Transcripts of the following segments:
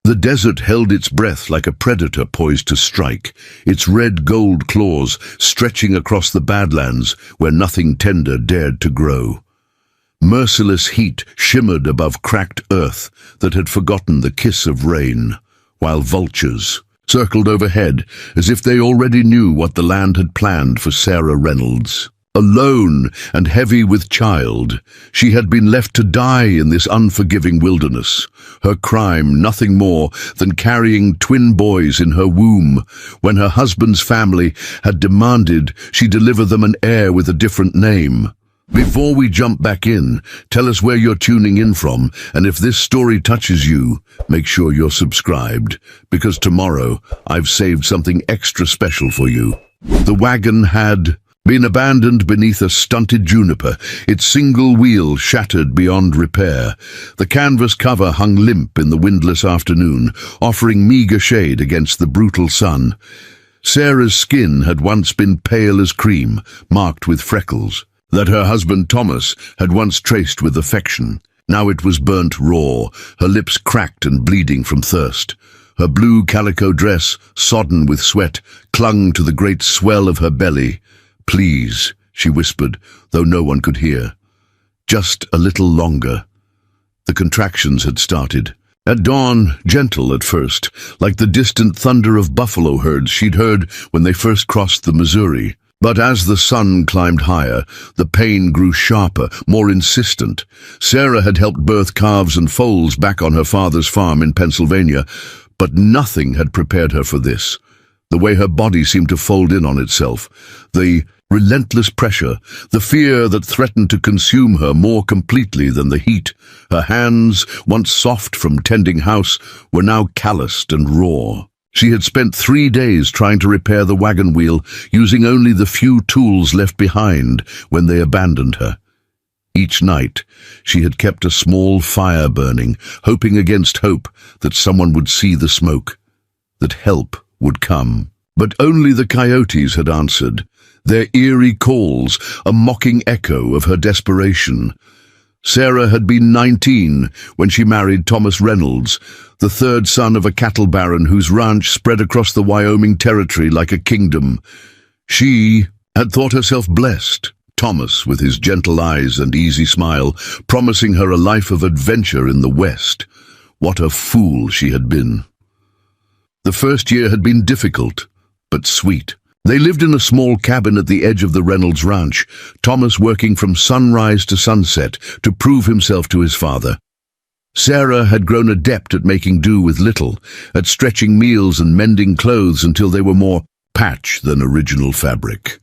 The desert held its breath like a predator poised to strike, its red-gold claws stretching across the badlands where nothing tender dared to grow. Merciless heat shimmered above cracked earth that had forgotten the kiss of rain, while vultures circled overhead as if they already knew what the land had planned for Sarah Reynolds. Alone and heavy with child, she had been left to die in this unforgiving wilderness, her crime nothing more than carrying twin boys in her womb when her husband's family had demanded she deliver them an heir with a different name. Before we jump back in, tell us where you're tuning in from, and if this story touches you, make sure you're subscribed, because tomorrow I've saved something extra special for you. The wagon had been abandoned beneath a stunted juniper, its single wheel shattered beyond repair. The canvas cover hung limp in the windless afternoon, offering meager shade against the brutal sun. Sarah's skin had once been pale as cream, marked with freckles, that her husband Thomas had once traced with affection. Now it was burnt raw, her lips cracked and bleeding from thirst. Her blue calico dress, sodden with sweat, clung to the great swell of her belly. "Please," she whispered, though no one could hear. "Just a little longer." The contractions had started. At dawn, gentle at first, like the distant thunder of buffalo herds she'd heard when they first crossed the Missouri. But as the sun climbed higher, the pain grew sharper, more insistent. Sarah had helped birth calves and foals back on her father's farm in Pennsylvania, but nothing had prepared her for this. The way her body seemed to fold in on itself, the relentless pressure, the fear that threatened to consume her more completely than the heat. Her hands, once soft from tending house, were now calloused and raw. She had spent 3 days trying to repair the wagon wheel, using only the few tools left behind when they abandoned her. Each night, she had kept a small fire burning, hoping against hope that someone would see the smoke, that help would come. But only the coyotes had answered, their eerie calls a mocking echo of her desperation. Sarah had been 19 when she married Thomas Reynolds, the third son of a cattle baron whose ranch spread across the Wyoming territory like a kingdom. She had thought herself blessed, Thomas, with his gentle eyes and easy smile, promising her a life of adventure in the West. What a fool she had been. The first year had been difficult, but sweet. They lived in a small cabin at the edge of the Reynolds ranch, Thomas working from sunrise to sunset to prove himself to his father. Sarah had grown adept at making do with little, at stretching meals and mending clothes until they were more patch than original fabric.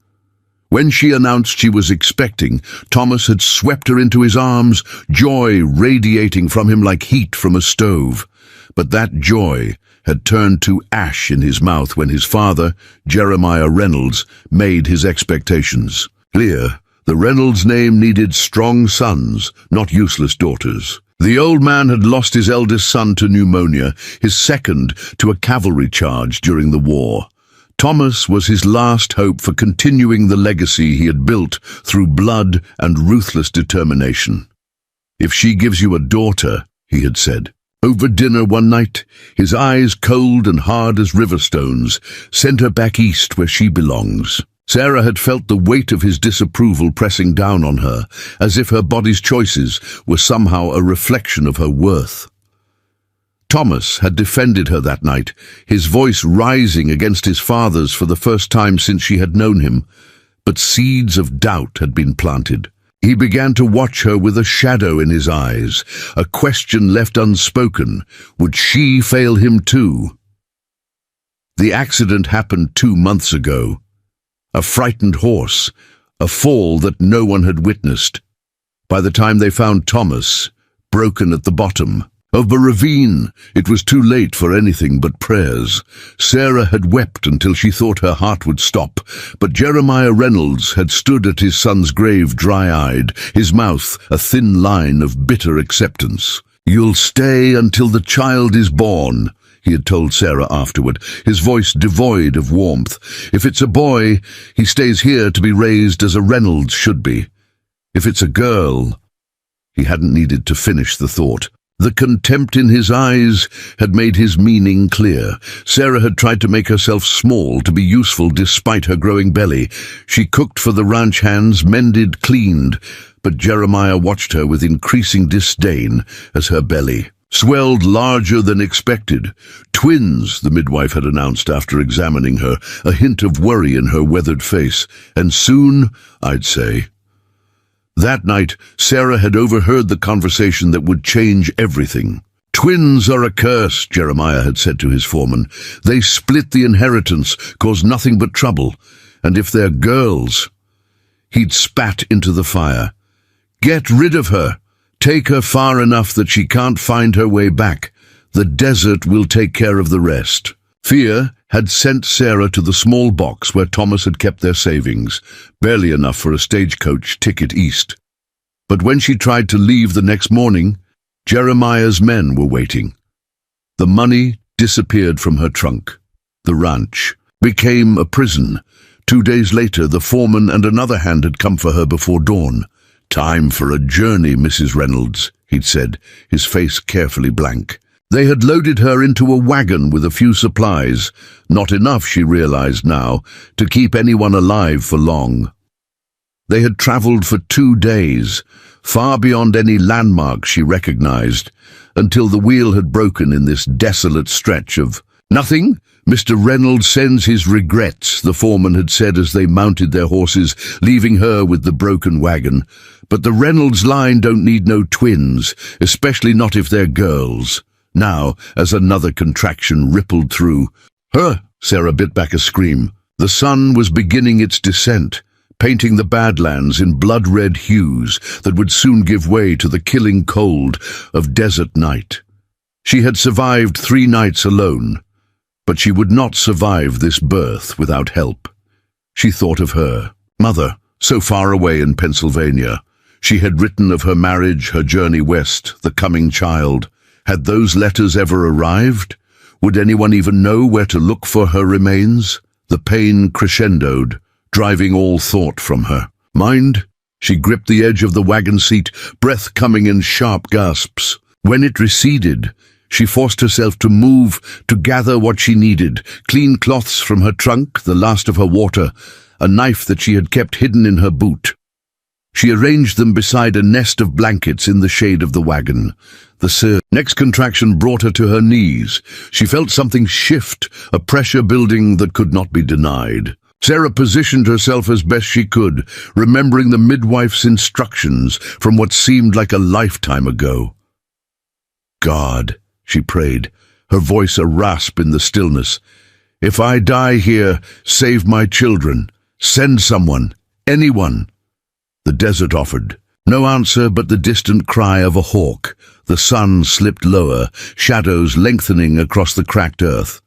When she announced she was expecting, Thomas had swept her into his arms, joy radiating from him like heat from a stove. But that joy had turned to ash in his mouth when his father, Jeremiah Reynolds, made his expectations clear. The Reynolds name needed strong sons, not useless daughters. The old man had lost his eldest son to pneumonia, his second to a cavalry charge during the war. Thomas was his last hope for continuing the legacy he had built through blood and ruthless determination. "If she gives you a daughter," he had said. Over dinner one night, his eyes cold and hard as river stones, sent her back east where she belongs. Sarah had felt the weight of his disapproval pressing down on her, as if her body's choices were somehow a reflection of her worth. Thomas had defended her that night, his voice rising against his father's for the first time since she had known him, but seeds of doubt had been planted. He began to watch her with a shadow in his eyes, a question left unspoken. Would she fail him too? The accident happened 2 months ago. A frightened horse, a fall that no one had witnessed. By the time they found Thomas, broken at the bottom of a ravine, it was too late for anything but prayers. Sarah had wept until she thought her heart would stop, but Jeremiah Reynolds had stood at his son's grave dry-eyed, his mouth a thin line of bitter acceptance. "You'll stay until the child is born," he had told Sarah afterward, his voice devoid of warmth. "If it's a boy, he stays here to be raised as a Reynolds should be. If it's a girl—" He hadn't needed to finish the thought. The contempt in his eyes had made his meaning clear. Sarah had tried to make herself small to be useful despite her growing belly. She cooked for the ranch hands, mended, cleaned, but Jeremiah watched her with increasing disdain as her belly swelled larger than expected. Twins, the midwife had announced after examining her, a hint of worry in her weathered face. And soon, I'd say. That night, Sarah had overheard the conversation that would change everything. Twins are a curse, Jeremiah had said to his foreman. They split the inheritance, cause nothing but trouble. And if they're girls... He'd spat into the fire. Get rid of her. Take her far enough that she can't find her way back. The desert will take care of the rest. Fear had sent Sarah to the small box where Thomas had kept their savings, barely enough for a stagecoach ticket east. But when she tried to leave the next morning, Jeremiah's men were waiting. The money disappeared from her trunk. The ranch became a prison. 2 days later, the foreman and another hand had come for her before dawn. Time for a journey, Mrs. Reynolds, he'd said, his face carefully blank. They had loaded her into a wagon with a few supplies, not enough, she realized now, to keep anyone alive for long. They had traveled for 2 days, far beyond any landmark she recognized, until the wheel had broken in this desolate stretch of nothing. Mr. Reynolds sends his regrets, the foreman had said as they mounted their horses, leaving her with the broken wagon. But the Reynolds line don't need no twins, especially not if they're girls. Now, as another contraction rippled through her, Sarah bit back a scream. The sun was beginning its descent, painting the Badlands in blood-red hues that would soon give way to the killing cold of desert night. She had survived 3 nights alone, but she would not survive this birth without help. She thought of her mother, so far away in Pennsylvania. She had written of her marriage, her journey west, the coming child. Had those letters ever arrived? Would anyone even know where to look for her remains? The pain crescendoed, driving all thought from her. Mind? She gripped the edge of the wagon seat, breath coming in sharp gasps. When it receded, she forced herself to move, to gather what she needed. Clean cloths from her trunk, the last of her water, a knife that she had kept hidden in her boot. She arranged them beside a nest of blankets in the shade of the wagon. The next contraction brought her to her knees. She felt something shift, a pressure building that could not be denied. Sarah positioned herself as best she could, remembering the midwife's instructions from what seemed like a lifetime ago. God, she prayed, her voice a rasp in the stillness. If I die here, save my children. Send someone, anyone. The desert offered. No answer but the distant cry of a hawk. The sun slipped lower, shadows lengthening across the cracked earth.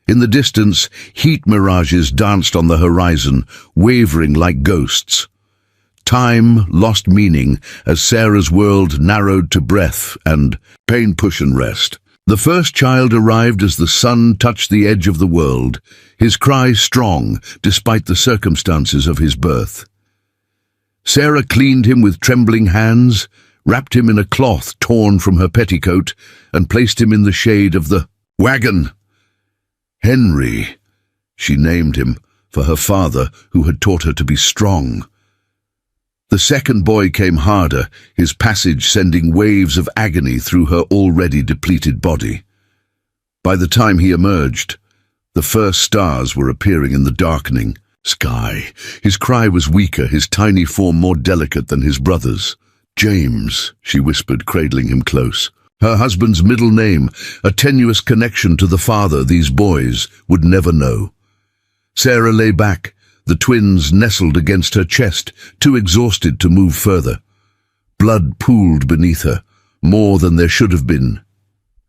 In the distance, heat mirages danced on the horizon, wavering like ghosts. Time lost meaning as Sarah's world narrowed to breath and pain, push and rest. The first child arrived as the sun touched the edge of the world, his cry strong despite the circumstances of his birth. Sarah cleaned him with trembling hands, wrapped him in a cloth torn from her petticoat, and placed him in the shade of the wagon. Henry, she named him, for her father, who had taught her to be strong. The second boy came harder, his passage sending waves of agony through her already depleted body. By the time he emerged, the first stars were appearing in the darkening sky. His cry was weaker, his tiny form more delicate than his brother's. James, she whispered, cradling him close. Her husband's middle name, a tenuous connection to the father these boys would never know. Sarah lay back, the twins nestled against her chest, too exhausted to move further. Blood pooled beneath her, more than there should have been.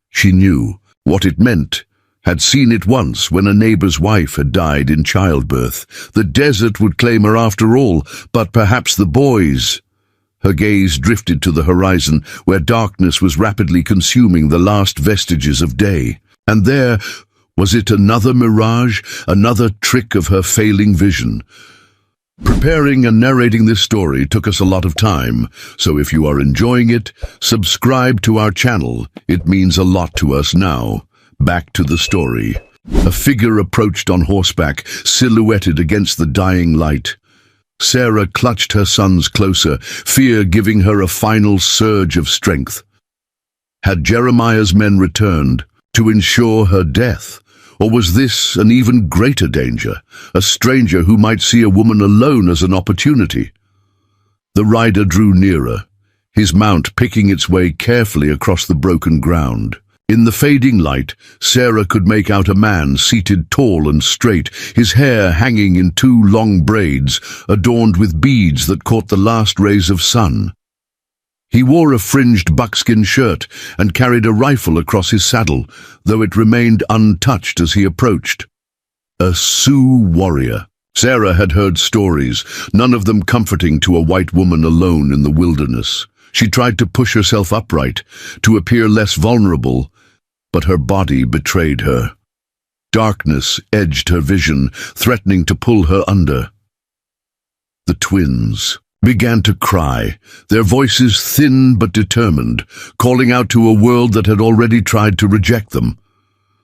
She knew what it meant, had seen it once when a neighbor's wife had died in childbirth. The desert would claim her after all, but perhaps the boys. Her gaze drifted to the horizon, where darkness was rapidly consuming the last vestiges of day. And there, was it another mirage, another trick of her failing vision? Preparing and narrating this story took us a lot of time, so if you are enjoying it, subscribe to our channel. It means a lot to us now. Back to the story. A figure approached on horseback, silhouetted against the dying light. Sarah clutched her sons closer, fear giving her a final surge of strength. Had Jeremiah's men returned to ensure her death? Or was this an even greater danger, a stranger who might see a woman alone as an opportunity? The rider drew nearer, his mount picking its way carefully across the broken ground. In the fading light, Sarah could make out a man seated tall and straight, his hair hanging in two long braids, adorned with beads that caught the last rays of sun. He wore a fringed buckskin shirt and carried a rifle across his saddle, though it remained untouched as he approached. A Sioux warrior. Sarah had heard stories, none of them comforting to a white woman alone in the wilderness. She tried to push herself upright, to appear less vulnerable, but her body betrayed her. Darkness edged her vision, threatening to pull her under. The twins began to cry, their voices thin but determined, calling out to a world that had already tried to reject them.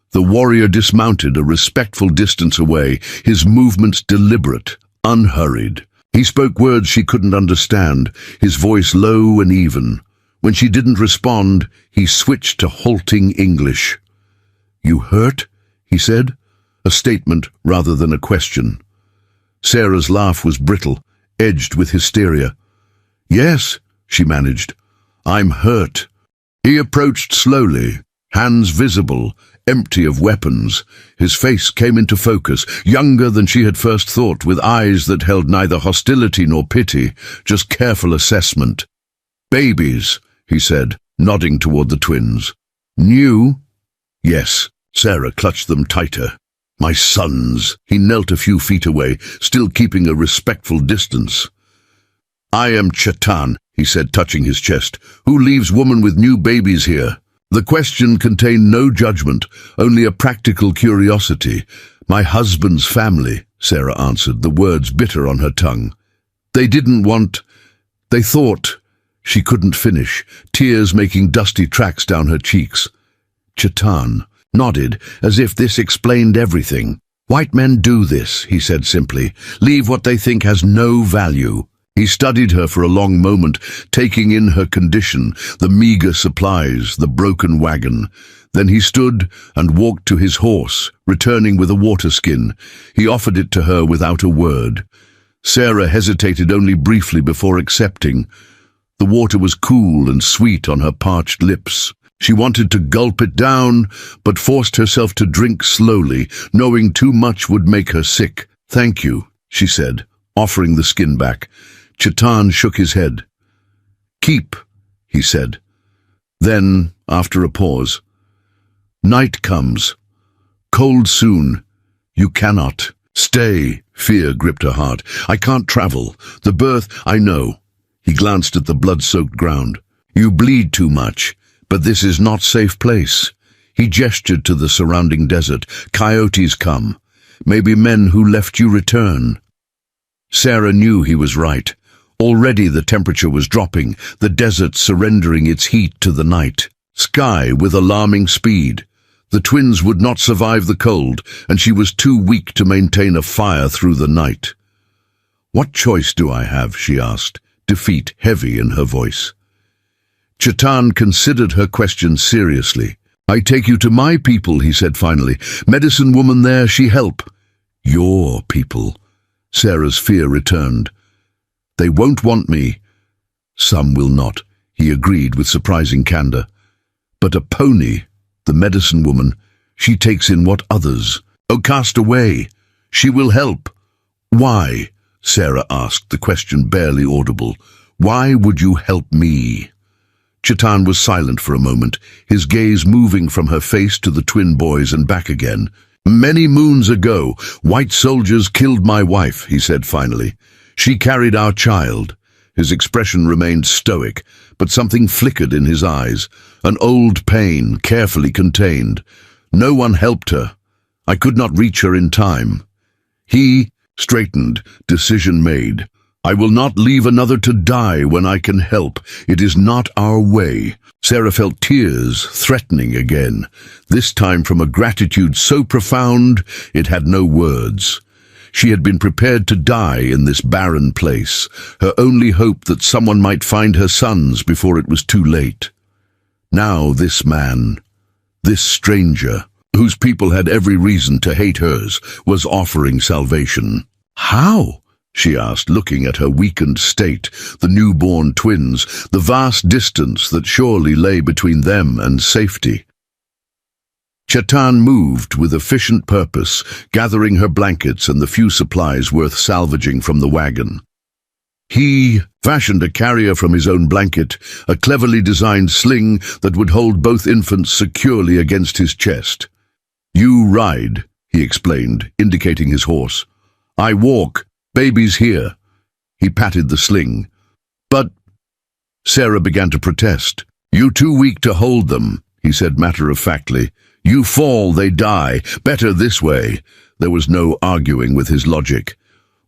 The warrior dismounted a respectful distance away, his movements deliberate, unhurried. He spoke words she couldn't understand, his voice low and even. When she didn't respond, he switched to halting English. "You hurt?" he said, a statement rather than a question. Sarah's laugh was brittle, edged with hysteria. "Yes," she managed. "I'm hurt." He approached slowly, hands visible, empty of weapons. His face came into focus, younger than she had first thought, with eyes that held neither hostility nor pity, just careful assessment. "Babies," he said, nodding toward the twins. "New?" "Yes." Sarah clutched them tighter. "My sons." He knelt a few feet away, still keeping a respectful distance. "I am Chetan," he said, touching his chest. "Who leaves woman with new babies here?" The question contained no judgment, only a practical curiosity. "My husband's family," Sarah answered, the words bitter on her tongue. "They didn't want... They thought..." She couldn't finish, tears making dusty tracks down her cheeks. Chetan nodded, as if this explained everything. "White men do this," he said simply. "Leave what they think has no value." He studied her for a long moment, taking in her condition, the meager supplies, the broken wagon. Then he stood and walked to his horse, returning with a water skin. He offered it to her without a word. Sarah hesitated only briefly before accepting. The water was cool and sweet on her parched lips. She wanted to gulp it down, but forced herself to drink slowly, knowing too much would make her sick. "Thank you," she said, offering the skin back. Chetan shook his head. "Keep," he said. Then, after a pause, "Night comes. Cold soon. You cannot. Stay." Fear gripped her heart. "I can't travel. The birth, I know." He glanced at the blood-soaked ground. "You bleed too much. But this is not safe place." He gestured to the surrounding desert. "Coyotes come. Maybe men who left you return." Sarah knew he was right. Already the temperature was dropping, the desert surrendering its heat to the night. Sky with alarming speed. The twins would not survive the cold, and she was too weak to maintain a fire through the night. "What choice do I have?" she asked, defeat heavy in her voice. Chetan considered her question seriously. "I take you to my people," he said finally. "Medicine woman there, she help." "Your people." Sarah's fear returned. "They won't want me." "Some will not," he agreed with surprising candor. "But a pony, the medicine woman, she takes in what others. Oh, cast away. She will help." "Why?" Sarah asked, the question barely audible. "Why would you help me?" Chetan was silent for a moment, his gaze moving from her face to the twin boys and back again. "Many moons ago, white soldiers killed my wife," he said finally. "She carried our child." His expression remained stoic, but something flickered in his eyes, an old pain, carefully contained. "No one helped her. I could not reach her in time." He straightened, decision made. I will not leave another to die when I can help. It is not our way. Sarah felt tears threatening again, this time from a gratitude so profound it had no words. She had been prepared to die in this barren place, her only hope that someone might find her sons before it was too late. Now this man, this stranger, whose people had every reason to hate hers, was offering salvation. How? She asked, looking at her weakened state, the newborn twins, the vast distance that surely lay between them and safety. Chetan moved with efficient purpose, gathering her blankets and the few supplies worth salvaging from the wagon. He fashioned a carrier from his own blanket, a cleverly designed sling that would hold both infants securely against his chest. "You ride," he explained, indicating his horse. "I walk. Baby's here." He patted the sling. "But—" Sarah began to protest. "You too weak to hold them," he said matter-of-factly. "You fall, they die. Better this way." There was no arguing with his logic.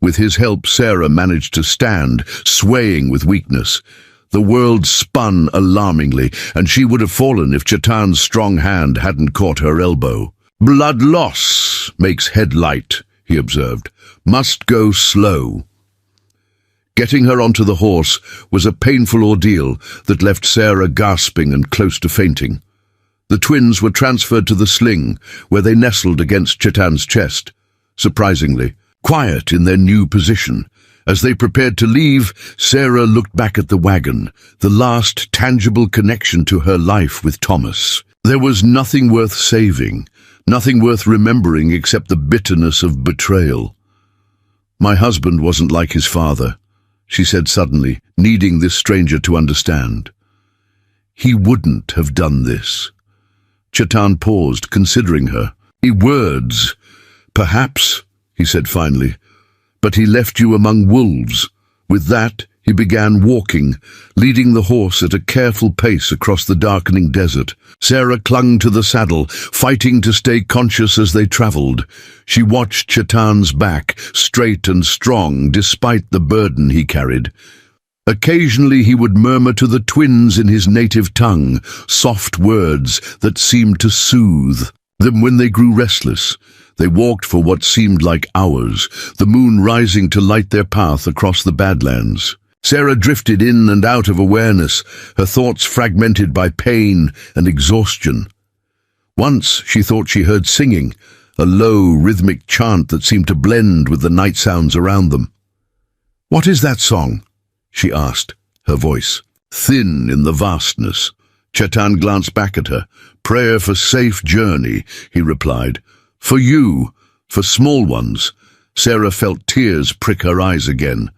With his help, Sarah managed to stand, swaying with weakness. The world spun alarmingly, and she would have fallen if Chetan's strong hand hadn't caught her elbow. "Blood loss makes head light," he observed. "Must go slow." Getting her onto the horse was a painful ordeal that left Sarah gasping and close to fainting. The twins were transferred to the sling, where they nestled against Chetan's chest, surprisingly quiet in their new position. As they prepared to leave, Sarah looked back at the wagon, the last tangible connection to her life with Thomas. There was nothing worth saving, nothing worth remembering except the bitterness of betrayal. "My husband wasn't like his father," she said suddenly, needing this stranger to understand. "He wouldn't have done this." Chetan paused, considering her. "Words, perhaps," he said finally, "but he left you among wolves." With that, he began walking, leading the horse at a careful pace across the darkening desert. Sarah clung to the saddle, fighting to stay conscious as they traveled. She watched Chetan's back, straight and strong despite the burden he carried. Occasionally he would murmur to the twins in his native tongue, soft words that seemed to soothe them when they grew restless. They walked for what seemed like hours, the moon rising to light their path across the Badlands. Sarah drifted in and out of awareness, her thoughts fragmented by pain and exhaustion. Once she thought she heard singing, a low, rhythmic chant that seemed to blend with the night sounds around them. "What is that song?" she asked, her voice thin in the vastness. Chetan glanced back at her. "Prayer for safe journey," he replied. "For you, for small ones." Sarah felt tears prick her eyes again.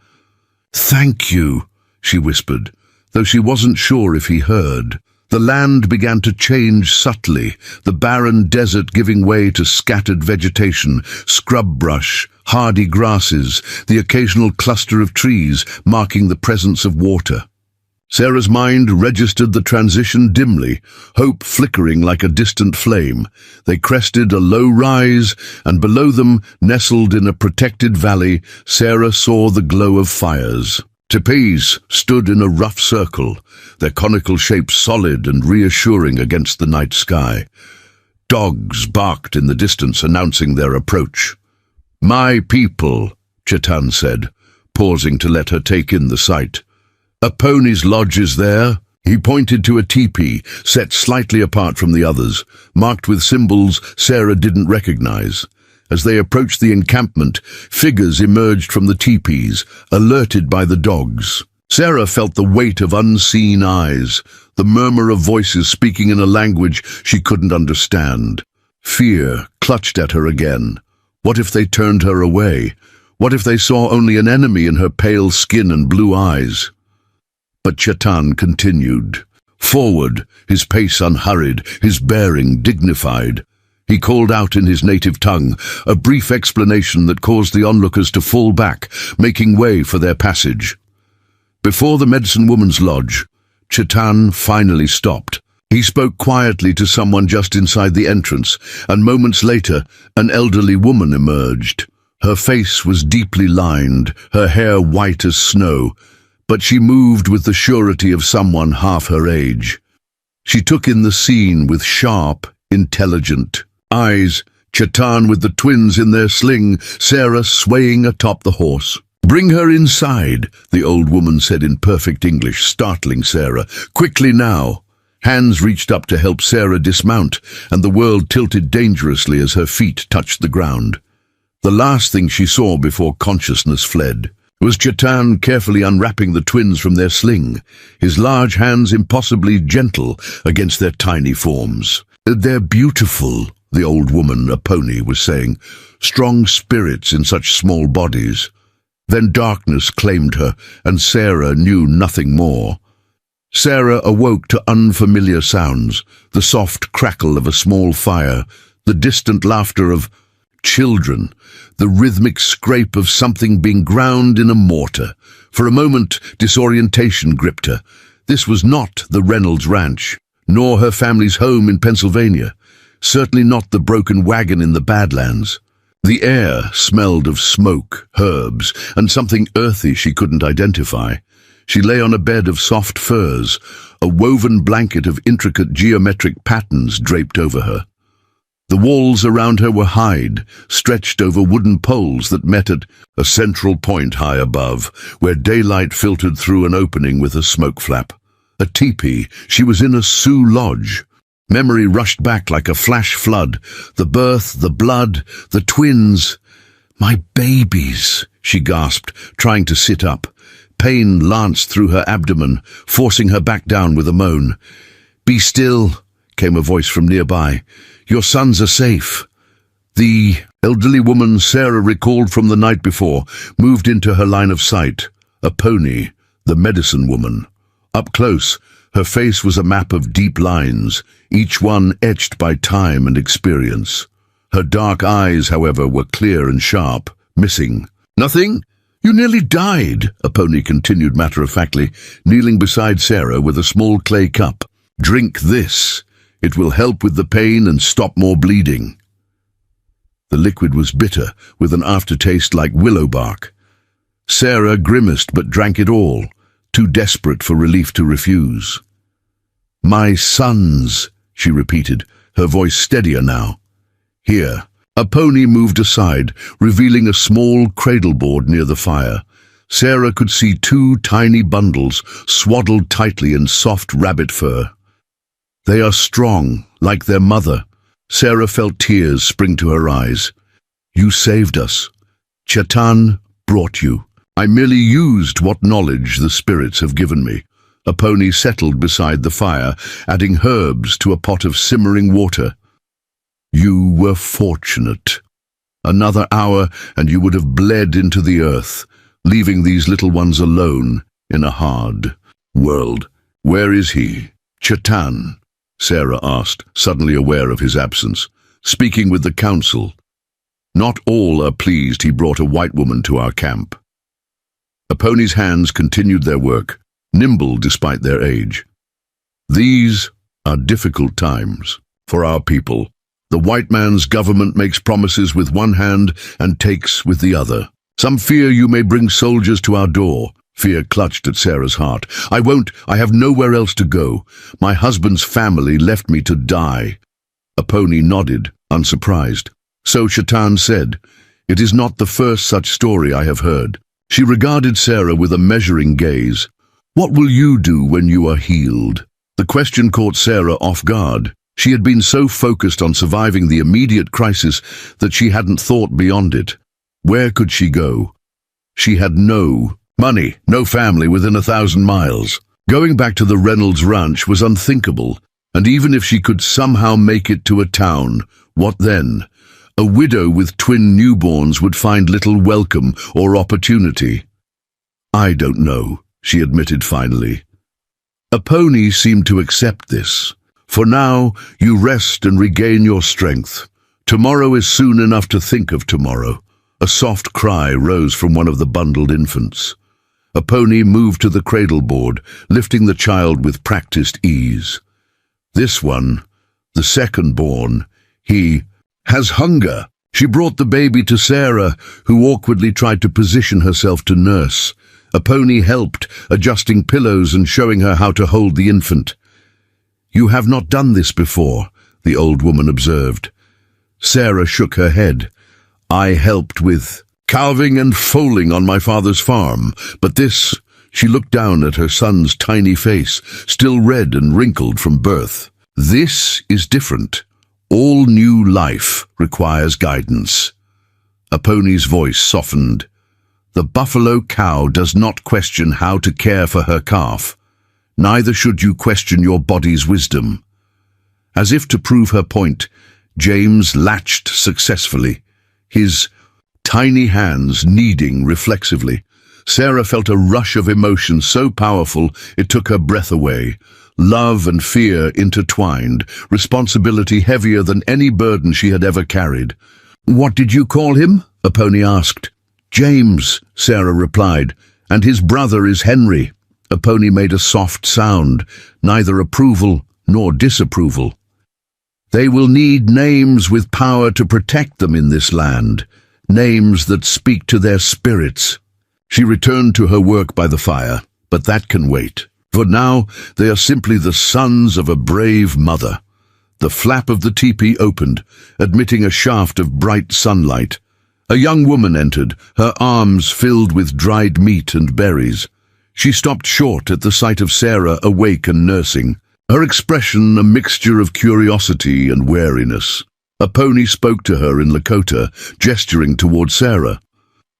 "Thank you," she whispered, though she wasn't sure if he heard. The land began to change subtly, the barren desert giving way to scattered vegetation, scrub brush, hardy grasses, the occasional cluster of trees marking the presence of water. Sarah's mind registered the transition dimly, hope flickering like a distant flame. They crested a low rise, and below them, nestled in a protected valley, Sarah saw the glow of fires. Tepees stood in a rough circle, their conical shapes solid and reassuring against the night sky. Dogs barked in the distance, announcing their approach. "My people," Chetan said, pausing to let her take in the sight. "A pony's lodge is there." He pointed to a teepee, set slightly apart from the others, marked with symbols Sarah didn't recognize. As they approached the encampment, figures emerged from the teepees, alerted by the dogs. Sarah felt the weight of unseen eyes, the murmur of voices speaking in a language she couldn't understand. Fear clutched at her again. What if they turned her away? What if they saw only an enemy in her pale skin and blue eyes? But Chetan continued. Forward, his pace unhurried, his bearing dignified. He called out in his native tongue, a brief explanation that caused the onlookers to fall back, making way for their passage. Before the medicine woman's lodge, Chetan finally stopped. He spoke quietly to someone just inside the entrance, and moments later, an elderly woman emerged. Her face was deeply lined, her hair white as snow, but she moved with the surety of someone half her age. She took in the scene with sharp, intelligent eyes, Chetan with the twins in their sling, Sarah swaying atop the horse. "Bring her inside," the old woman said in perfect English, startling Sarah. "Quickly now." Hands reached up to help Sarah dismount, and the world tilted dangerously as her feet touched the ground. The last thing she saw before consciousness fled was Chetan carefully unwrapping the twins from their sling, his large hands impossibly gentle against their tiny forms. "They're beautiful," the old woman, a pony, was saying. "Strong spirits in such small bodies." Then darkness claimed her, and Sarah knew nothing more. Sarah awoke to unfamiliar sounds, the soft crackle of a small fire, the distant laughter of children, the rhythmic scrape of something being ground in a mortar. For a moment, disorientation gripped her. This was not the Reynolds Ranch, nor her family's home in Pennsylvania. Certainly not the broken wagon in the Badlands. The air smelled of smoke, herbs, and something earthy she couldn't identify. She lay on a bed of soft furs, a woven blanket of intricate geometric patterns draped over her. The walls around her were hide, stretched over wooden poles that met at a central point high above, where daylight filtered through an opening with a smoke flap. A teepee. She was in a Sioux lodge. Memory rushed back like a flash flood. The birth, the blood, the twins. "My babies," she gasped, trying to sit up. Pain lanced through her abdomen, forcing her back down with a moan. "Be still," came a voice from nearby. "Your sons are safe." The elderly woman Sarah recalled from the night before moved into her line of sight. A pony, the medicine woman. Up close, her face was a map of deep lines, each one etched by time and experience. Her dark eyes, however, were clear and sharp, missing. "Nothing? You nearly died," a pony continued matter-of-factly, kneeling beside Sarah with a small clay cup. "Drink this. It will help with the pain and stop more bleeding." The liquid was bitter, with an aftertaste like willow bark. Sarah grimaced but drank it all, too desperate for relief to refuse. "My sons," she repeated, her voice steadier now. "Here." A pony moved aside, revealing a small cradle board near the fire. Sarah could see 2 tiny bundles, swaddled tightly in soft rabbit fur. "They are strong, like their mother." Sarah felt tears spring to her eyes. "You saved us. Chetan brought you. I merely used what knowledge the spirits have given me." A pony settled beside the fire, adding herbs to a pot of simmering water. "You were fortunate. Another hour and you would have bled into the earth, leaving these little ones alone in a hard world." "Where is he?" "Chetan," Sarah asked, suddenly aware of his absence. "Speaking with the council. Not all are pleased he brought a white woman to our camp." A pony's hands continued their work, nimble despite their age. "These are difficult times for our people. The white man's government makes promises with one hand and takes with the other. Some fear you may bring soldiers to our door." Fear clutched at Sarah's heart. "I won't. I have nowhere else to go. My husband's family left me to die." A pony nodded, unsurprised. "So Chetan said. It is not the first such story I have heard." She regarded Sarah with a measuring gaze. "What will you do when you are healed?" The question caught Sarah off guard. She had been so focused on surviving the immediate crisis that she hadn't thought beyond it. Where could she go? She had no money, no family within 1,000 miles. Going back to the Reynolds Ranch was unthinkable, and even if she could somehow make it to a town, what then? A widow with twin newborns would find little welcome or opportunity. "I don't know," she admitted finally. A pony seemed to accept this. "For now, you rest and regain your strength. Tomorrow is soon enough to think of tomorrow." A soft cry rose from one of the bundled infants. A pony moved to the cradle board, lifting the child with practiced ease. "This one, the second born, he has hunger," She brought the baby to Sarah, who awkwardly tried to position herself to nurse. A pony helped, adjusting pillows and showing her how to hold the infant. "You have not done this before," the old woman observed. Sarah shook her head. "I helped with calving and foaling on my father's farm, but this—" She looked down at her son's tiny face, still red and wrinkled from birth. "This is different. All new life requires guidance." A pony's voice softened. "The buffalo cow does not question how to care for her calf. Neither should you question your body's wisdom." As if to prove her point, James latched successfully, his tiny hands kneading reflexively. Sarah felt a rush of emotion so powerful it took her breath away. Love and fear intertwined, responsibility heavier than any burden she had ever carried. "What did you call him?" a pony asked. "James," Sarah replied, "and his brother is Henry." A pony made a soft sound, neither approval nor disapproval. "They will need names with power to protect them in this land, names that speak to their spirits." She returned to her work by the fire, but that can wait. For now, they are simply the sons of a brave mother. The flap of the teepee opened, admitting a shaft of bright sunlight. A young woman entered, her arms filled with dried meat and berries. She stopped short at the sight of Sarah awake and nursing, her expression a mixture of curiosity and wariness. A pony spoke to her in Lakota, gesturing toward Sarah.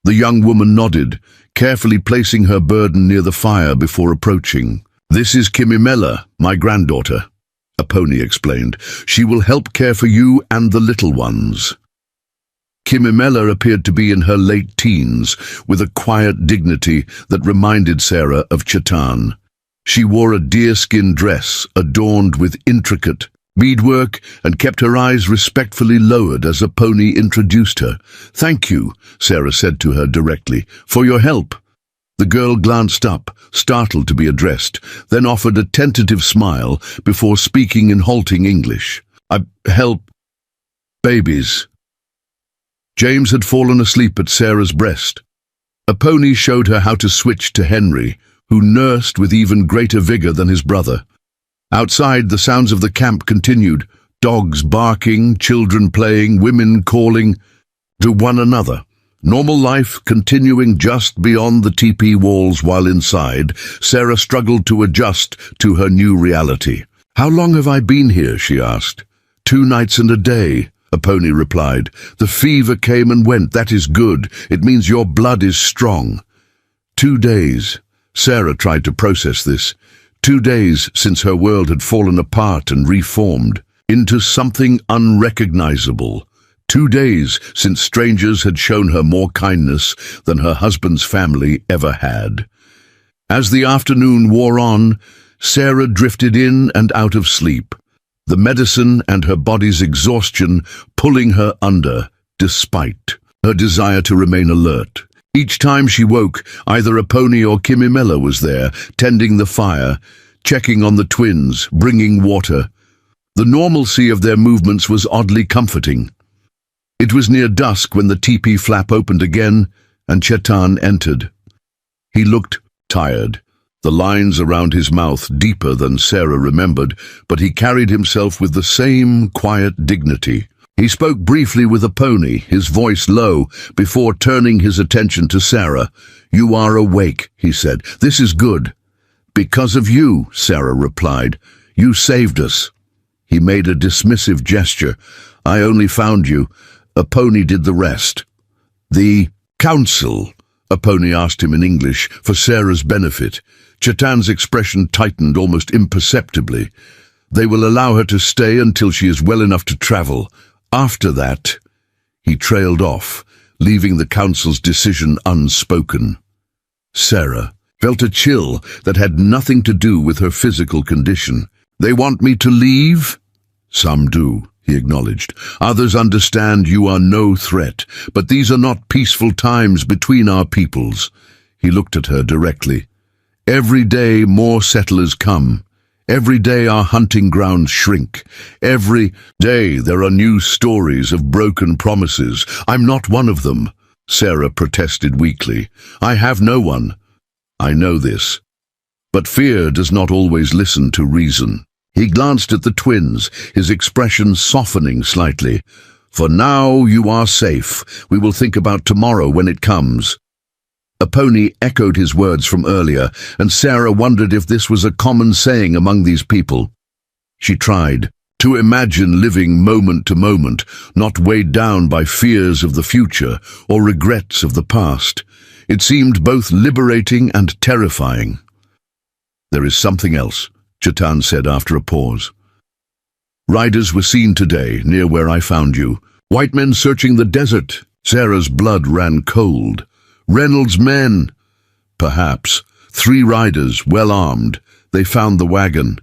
The young woman nodded, carefully placing her burden near the fire before approaching. "This is Kimimela, my granddaughter," a pony explained. "She will help care for you and the little ones." Kimimela appeared to be in her late teens, with a quiet dignity that reminded Sarah of Chetan. She wore a deerskin dress adorned with intricate beadwork and kept her eyes respectfully lowered as a pony introduced her. "Thank you," Sarah said to her directly, "for your help." The girl glanced up, startled to be addressed, then offered a tentative smile before speaking in halting English. "I help babies." James had fallen asleep at Sarah's breast. A pony showed her how to switch to Henry, who nursed with even greater vigor than his brother. Outside, the sounds of the camp continued, dogs barking, children playing, women calling to one another. Normal life continuing just beyond the teepee walls, while inside, Sarah struggled to adjust to her new reality. "How long have I been here?" she asked. "2 nights and a day," a pony replied. "The fever came and went. That is good. It means your blood is strong." 2 days. Sarah tried to process this. 2 days since her world had fallen apart and reformed into something unrecognizable. 2 days since strangers had shown her more kindness than her husband's family ever had. As the afternoon wore on, Sarah drifted in and out of sleep, the medicine and her body's exhaustion pulling her under, despite her desire to remain alert. Each time she woke, either a pony or Kimimela was there, tending the fire, checking on the twins, bringing water. The normalcy of their movements was oddly comforting. It was near dusk when the teepee flap opened again and Chetan entered. He looked tired, the lines around his mouth deeper than Sarah remembered, but he carried himself with the same quiet dignity. He spoke briefly with a pony, his voice low, before turning his attention to Sarah. "You are awake," he said. "This is good." "Because of you," Sarah replied. "You saved us." He made a dismissive gesture. "I only found you. A pony did the rest." "The council?" a pony asked him in English, for Sarah's benefit. Chetan's expression tightened almost imperceptibly. "They will allow her to stay until she is well enough to travel. After that—" He trailed off, leaving the council's decision unspoken. Sarah felt a chill that had nothing to do with her physical condition. "They want me to leave?" "Some do," he acknowledged. "Others understand you are no threat, but these are not peaceful times between our peoples." He looked at her directly. "Every day more settlers come. Every day our hunting grounds shrink. Every day there are new stories of broken promises. I'm not one of them, Sarah protested weakly. I have no one. I know this. But fear does not always listen to reason. He glanced at the twins, his expression softening slightly. For now you are safe. We will think about tomorrow when it comes. A pony echoed his words from earlier, and Sarah wondered if this was a common saying among these people. She tried to imagine living moment to moment, not weighed down by fears of the future or regrets of the past. It seemed both liberating and terrifying. There is something else, Chetan said after a pause. Riders were seen today, near where I found you. White men searching the desert. Sarah's blood ran cold. Reynolds' men. Perhaps. 3 riders, well armed. They found the wagon.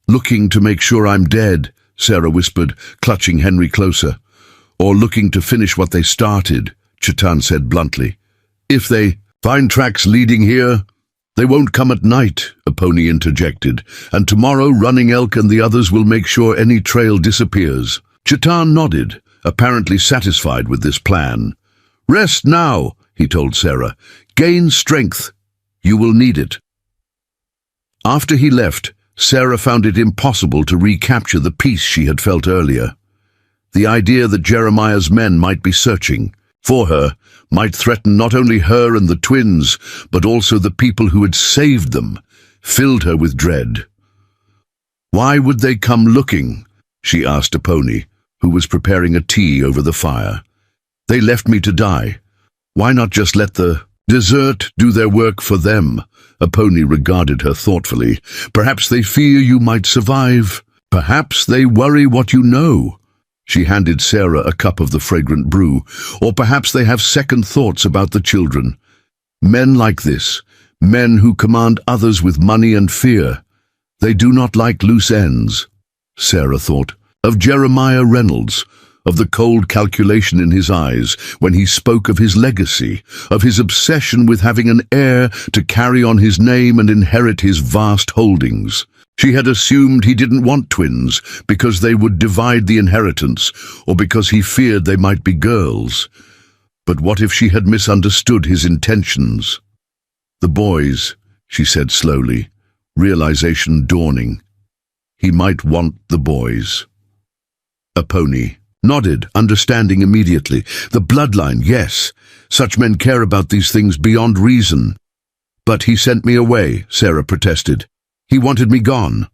Looking to make sure I'm dead, Sarah whispered, clutching Henry closer. Or looking to finish what they started, Chetan said bluntly. If they find tracks leading here, they won't come at night, a pony interjected, and tomorrow Running Elk and the others will make sure any trail disappears. Chetan nodded, apparently satisfied with this plan. Rest now, he told Sarah. Gain strength. You will need it. After he left, Sarah found it impossible to recapture the peace she had felt earlier. The idea that Jeremiah's men might be searching for her might threaten not only her and the twins, but also the people who had saved them, filled her with dread. Why would they come looking? She asked a pony, who was preparing a tea over the fire. They left me to die. Why not just let the desert do their work for them? A pony regarded her thoughtfully. Perhaps they fear you might survive. Perhaps they worry what you know. She handed Sarah a cup of the fragrant brew. Or perhaps they have second thoughts about the children. Men like this, men who command others with money and fear. They do not like loose ends. Sarah thought of Jeremiah Reynolds, of the cold calculation in his eyes when he spoke of his legacy, of his obsession with having an heir to carry on his name and inherit his vast holdings. She had assumed he didn't want twins because they would divide the inheritance or because he feared they might be girls. But what if she had misunderstood his intentions? The boys, she said slowly, realization dawning. He might want the boys. A pony nodded, understanding immediately. The bloodline, yes. Such men care about these things beyond reason. But he sent me away, Sarah protested. He wanted me gone.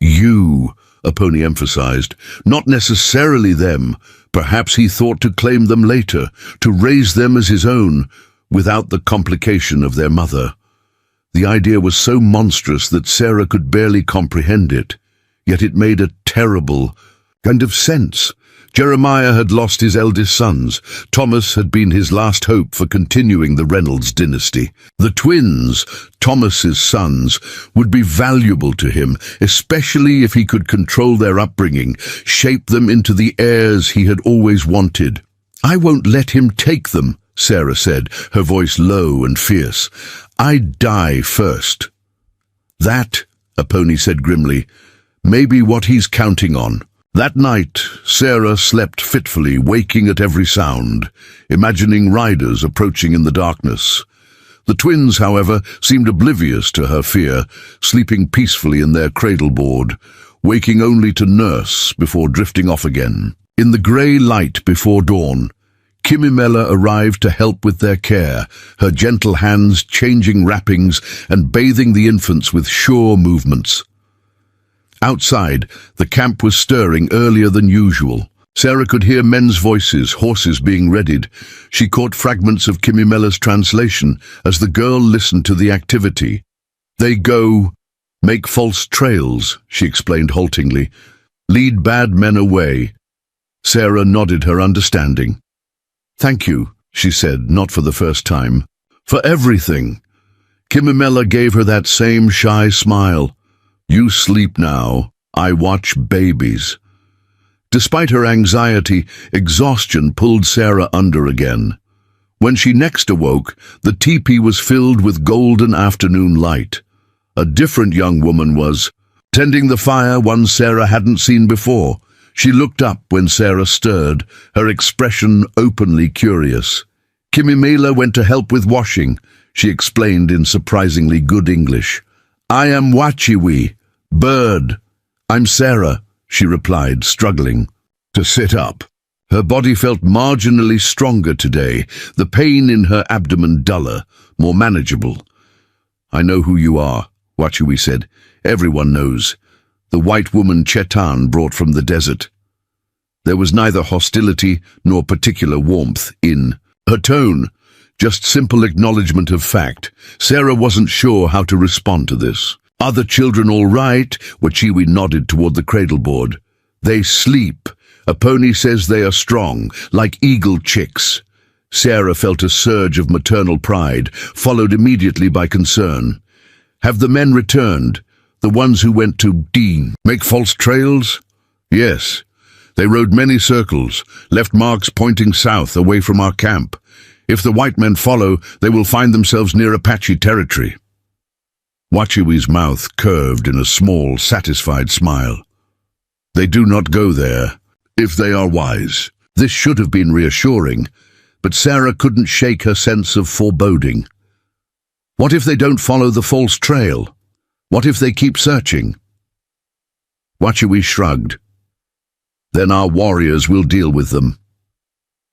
You, a pony emphasized, not necessarily them. Perhaps he thought to claim them later, to raise them as his own, without the complication of their mother. The idea was so monstrous that Sarah could barely comprehend it, yet it made a terrible kind of sense. Jeremiah had lost his eldest sons. Thomas had been his last hope for continuing the Reynolds dynasty. The twins, Thomas's sons, would be valuable to him, especially if he could control their upbringing, shape them into the heirs he had always wanted. I won't let him take them, Sarah said, her voice low and fierce. I'd die first. That, a pony said grimly, may be what he's counting on. That night, Sarah slept fitfully, waking at every sound, imagining riders approaching in the darkness. The twins, however, seemed oblivious to her fear, sleeping peacefully in their cradle board, waking only to nurse before drifting off again. In the grey light before dawn, Kimimela arrived to help with their care, her gentle hands changing wrappings and bathing the infants with sure movements. Outside, the camp was stirring earlier than usual. Sarah could hear men's voices, horses being readied. She caught fragments of Kimimela's translation as the girl listened to the activity. They go, make false trails, she explained haltingly. Lead bad men away. Sarah nodded her understanding. Thank you, she said, not for the first time. For everything. Kimimela gave her that same shy smile. You sleep now. I watch babies. Despite her anxiety, exhaustion pulled Sarah under again. When she next awoke, the teepee was filled with golden afternoon light. A different young woman was tending the fire, one Sarah hadn't seen before. She looked up when Sarah stirred, her expression openly curious. Kimimela went to help with washing, she explained in surprisingly good English. I am Wachiwi, bird. I'm Sarah, she replied, struggling to sit up. Her body felt marginally stronger today, the pain in her abdomen duller, more manageable. I know who you are, Wachiwi said. Everyone knows. The white woman Chetan brought from the desert. There was neither hostility nor particular warmth in her tone, just simple acknowledgement of fact. Sarah wasn't sure how to respond to this. Are the children all right? Wachiwi nodded toward the cradleboard. They sleep. A pony says they are strong, like eagle chicks. Sarah felt a surge of maternal pride, followed immediately by concern. Have the men returned? The ones who went to make false trails? Yes. They rode many circles, left marks pointing south away from our camp. If the white men follow, they will find themselves near Apache territory. Wachiwi's mouth curved in a small, satisfied smile. They do not go there, if they are wise. This should have been reassuring, but Sarah couldn't shake her sense of foreboding. What if they don't follow the false trail? What if they keep searching? Wachiwi shrugged. Then our warriors will deal with them.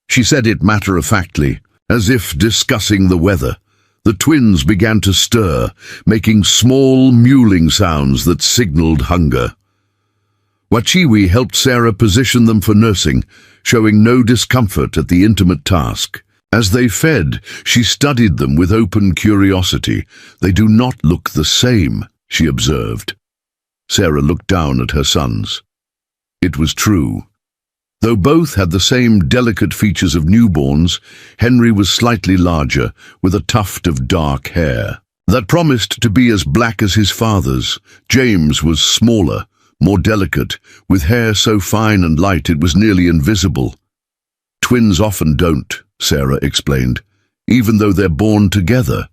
She said it matter-of-factly, as if discussing the weather. The twins began to stir, making small mewling sounds that signaled hunger. Wachiwi helped Sarah position them for nursing, showing no discomfort at the intimate task. As they fed, she studied them with open curiosity. They do not look the same, she observed. Sarah looked down at her sons. It was true. Though both had the same delicate features of newborns, Henry was slightly larger, with a tuft of dark hair that promised to be as black as his father's. James was smaller, more delicate, with hair so fine and light it was nearly invisible. Twins often don't, Sarah explained, even though they're born together.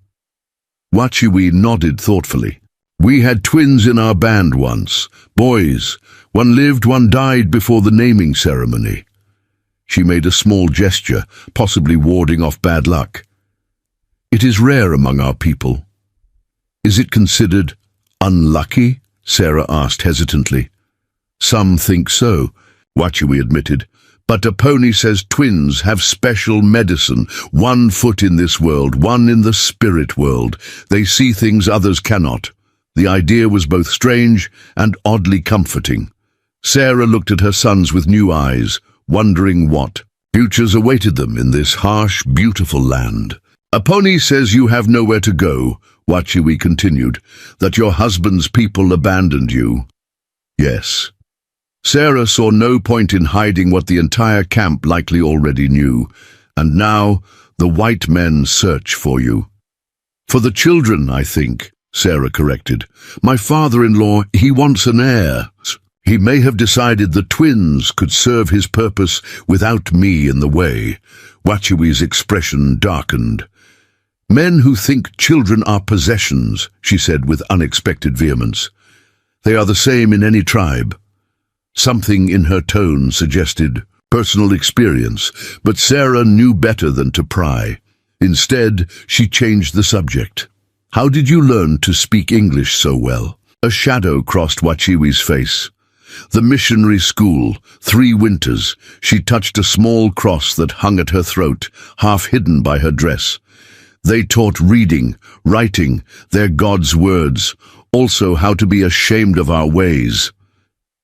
Wachiwi nodded thoughtfully. We had twins in our band once, boys. One lived, one died before the naming ceremony. She made a small gesture, possibly warding off bad luck. It is rare among our people. Is it considered unlucky? Sarah asked hesitantly. Some think so, Wachiwi admitted. But a pony says twins have special medicine, 1 foot in this world, one in the spirit world. They see things others cannot. The idea was both strange and oddly comforting. Sarah looked at her sons with new eyes, wondering what futures awaited them in this harsh, beautiful land. A pony says you have nowhere to go, Wachiwi continued, that your husband's people abandoned you. Yes. Sarah saw no point in hiding what the entire camp likely already knew, and now the white men search for you. For the children, I think, Sarah corrected. My father-in-law, he wants an heir. He may have decided the twins could serve his purpose without me in the way. Wachiwi's expression darkened. Men who think children are possessions, she said with unexpected vehemence. They are the same in any tribe. Something in her tone suggested personal experience, but Sarah knew better than to pry. Instead, she changed the subject. How did you learn to speak English so well? A shadow crossed Wachiwi's face. The missionary school, 3 winters. She touched a small cross that hung at her throat, half hidden by her dress. They taught reading, writing, their God's words, also how to be ashamed of our ways.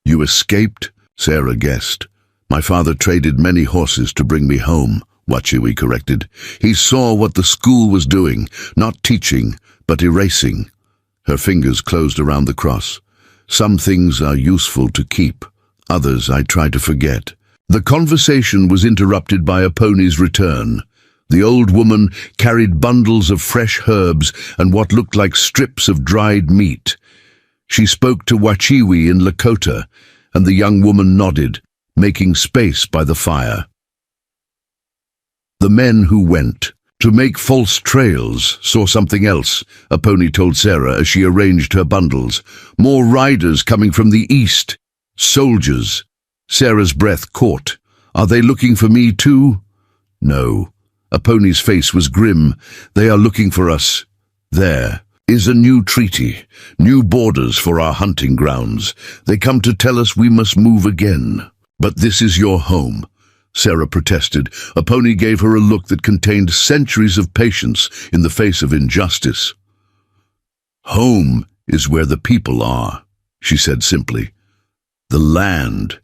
You escaped? Sarah guessed. My father traded many horses to bring me home, Wachiwi corrected. He saw what the school was doing, not teaching, but erasing. Her fingers closed around the cross. Some things are useful to keep, others I try to forget. The conversation was interrupted by a pony's return. The old woman carried bundles of fresh herbs and what looked like strips of dried meat. She spoke to Wachiwi in Lakota, and the young woman nodded, making space by the fire. The men who went. To make false trails, saw something else, Aponi told Sarah as she arranged her bundles. More riders coming from the east. Soldiers. Sarah's breath caught. Are they looking for me too? No. Aponi's face was grim. They are looking for us. There is a new treaty, new borders for our hunting grounds. They come to tell us we must move again. But this is your home, Sarah protested. Aponi gave her a look that contained centuries of patience in the face of injustice. Home is where the people are, she said simply. The land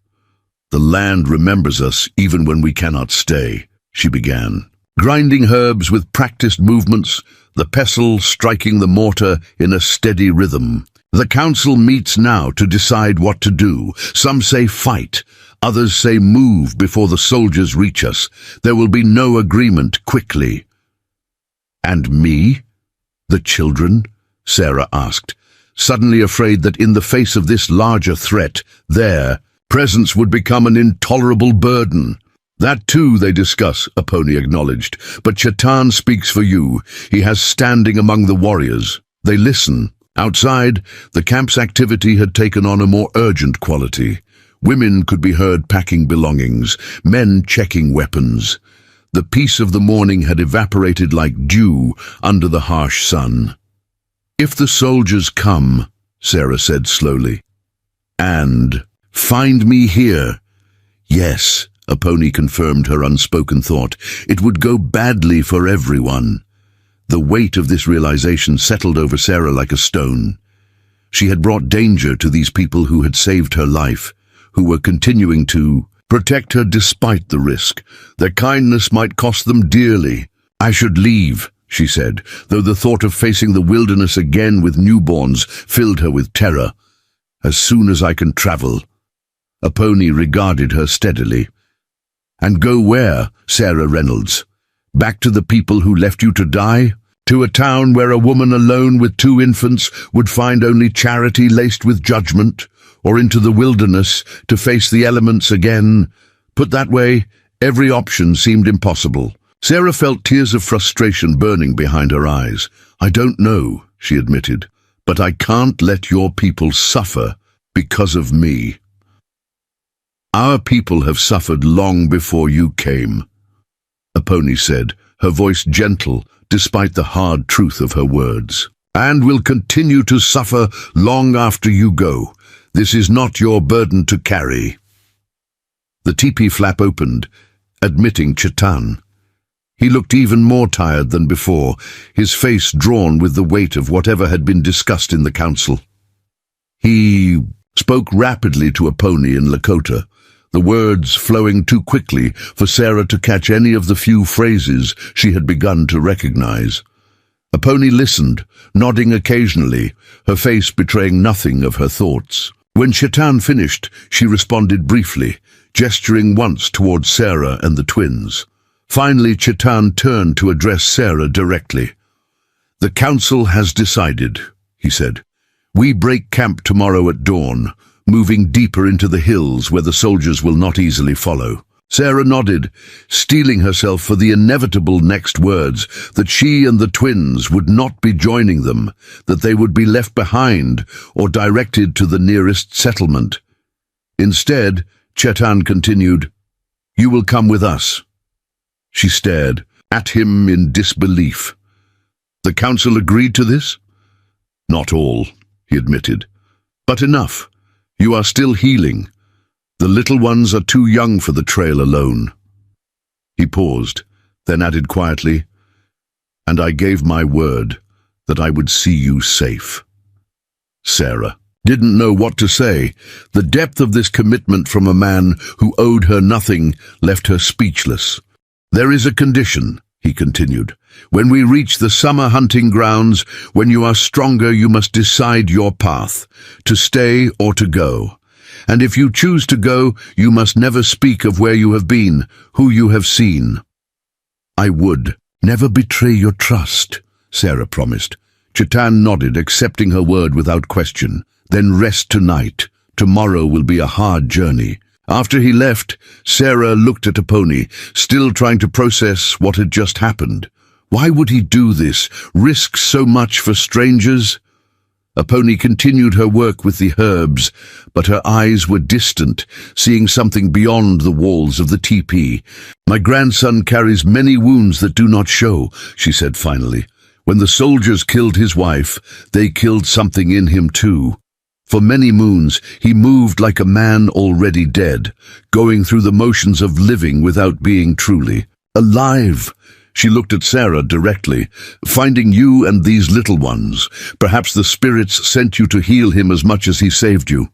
remembers us even when we cannot stay, she began. Grinding herbs with practiced movements, the pestle striking the mortar in a steady rhythm. The council meets now to decide what to do. Some say fight. Others say move before the soldiers reach us. There will be no agreement quickly. And me? The children? Sarah asked, suddenly afraid that in the face of this larger threat, their presence would become an intolerable burden. That too they discuss, Aponi acknowledged, but Chetan speaks for you. He has standing among the warriors. They listen. Outside, the camp's activity had taken on a more urgent quality. Women could be heard packing belongings, men checking weapons. The peace of the morning had evaporated like dew under the harsh sun. If the soldiers come, Sarah said slowly, and find me here. Yes, Aponi confirmed her unspoken thought. It would go badly for everyone. The weight of this realization settled over Sarah like a stone. She had brought danger to these people who had saved her life, who were continuing to protect her despite the risk. Their kindness might cost them dearly. I should leave, she said, though the thought of facing the wilderness again with newborns filled her with terror. As soon as I can travel. Aponi regarded her steadily. And go where, Sarah Reynolds? Back to the people who left you to die? To a town where a woman alone with 2 infants would find only charity laced with judgment? Or into the wilderness to face the elements again? Put that way, every option seemed impossible. Sarah felt tears of frustration burning behind her eyes. I don't know, she admitted, but I can't let your people suffer because of me. Our people have suffered long before you came, Aponi said, her voice gentle despite the hard truth of her words. And will continue to suffer long after you go. This is not your burden to carry. The teepee flap opened, admitting Chetan. He looked even more tired than before, his face drawn with the weight of whatever had been discussed in the council. He spoke rapidly to Aponi in Lakota, the words flowing too quickly for Sarah to catch any of the few phrases she had begun to recognize. Aponi listened, nodding occasionally, her face betraying nothing of her thoughts. When Chetan finished, she responded briefly, gesturing once towards Sarah and the twins. Finally, Chetan turned to address Sarah directly. The council has decided, he said. We break camp tomorrow at dawn, moving deeper into the hills where the soldiers will not easily follow. Sarah nodded, steeling herself for the inevitable next words, that she and the twins would not be joining them, that they would be left behind or directed to the nearest settlement. Instead, Chetan continued, You will come with us. She stared at him in disbelief. The council agreed to this? Not all, he admitted, but enough. You are still healing. The little ones are too young for the trail alone. He paused, then added quietly, And I gave my word that I would see you safe. Sarah didn't know what to say. The depth of this commitment from a man who owed her nothing left her speechless. There is a condition, he continued. When we reach the summer hunting grounds, when you are stronger, you must decide your path, to stay or to go. And if you choose to go, you must never speak of where you have been, who you have seen. I would never betray your trust, Sarah promised. Chetan nodded, accepting her word without question. Then rest tonight. Tomorrow will be a hard journey. After he left, Sarah looked at Aponi, still trying to process what had just happened. Why would he do this, risk so much for strangers? Aponi continued her work with the herbs, but her eyes were distant, seeing something beyond the walls of the teepee. "My grandson carries many wounds that do not show," she said finally. "When the soldiers killed his wife, they killed something in him too. For many moons, he moved like a man already dead, going through the motions of living without being truly alive." She looked at Sarah directly. "Finding you and these little ones, perhaps the spirits sent you to heal him as much as he saved you."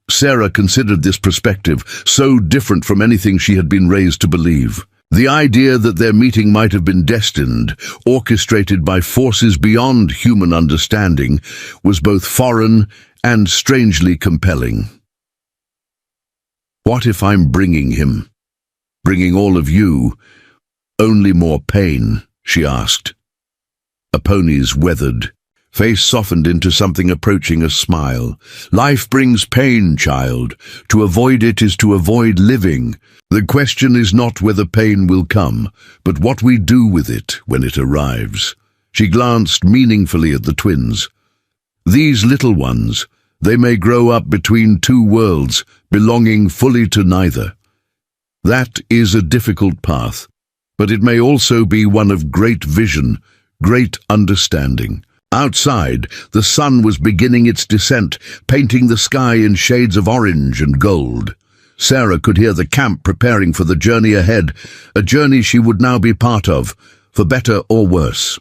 Sarah considered this perspective, so different from anything she had been raised to believe. The idea that their meeting might have been destined, orchestrated by forces beyond human understanding, was both foreign and strangely compelling. "What if I'm bringing him? Bringing all of you? Only more pain?" she asked. Aponi's weathered face softened into something approaching a smile. "Life brings pain, child. To avoid it is to avoid living. The question is not whether pain will come, but what we do with it when it arrives." She glanced meaningfully at the twins. "These little ones, they may grow up between two worlds, belonging fully to neither. That is a difficult path, but it may also be one of great vision, great understanding." Outside, the sun was beginning its descent, painting the sky in shades of orange and gold. Sarah could hear the camp preparing for the journey ahead, a journey she would now be part of, for better or worse.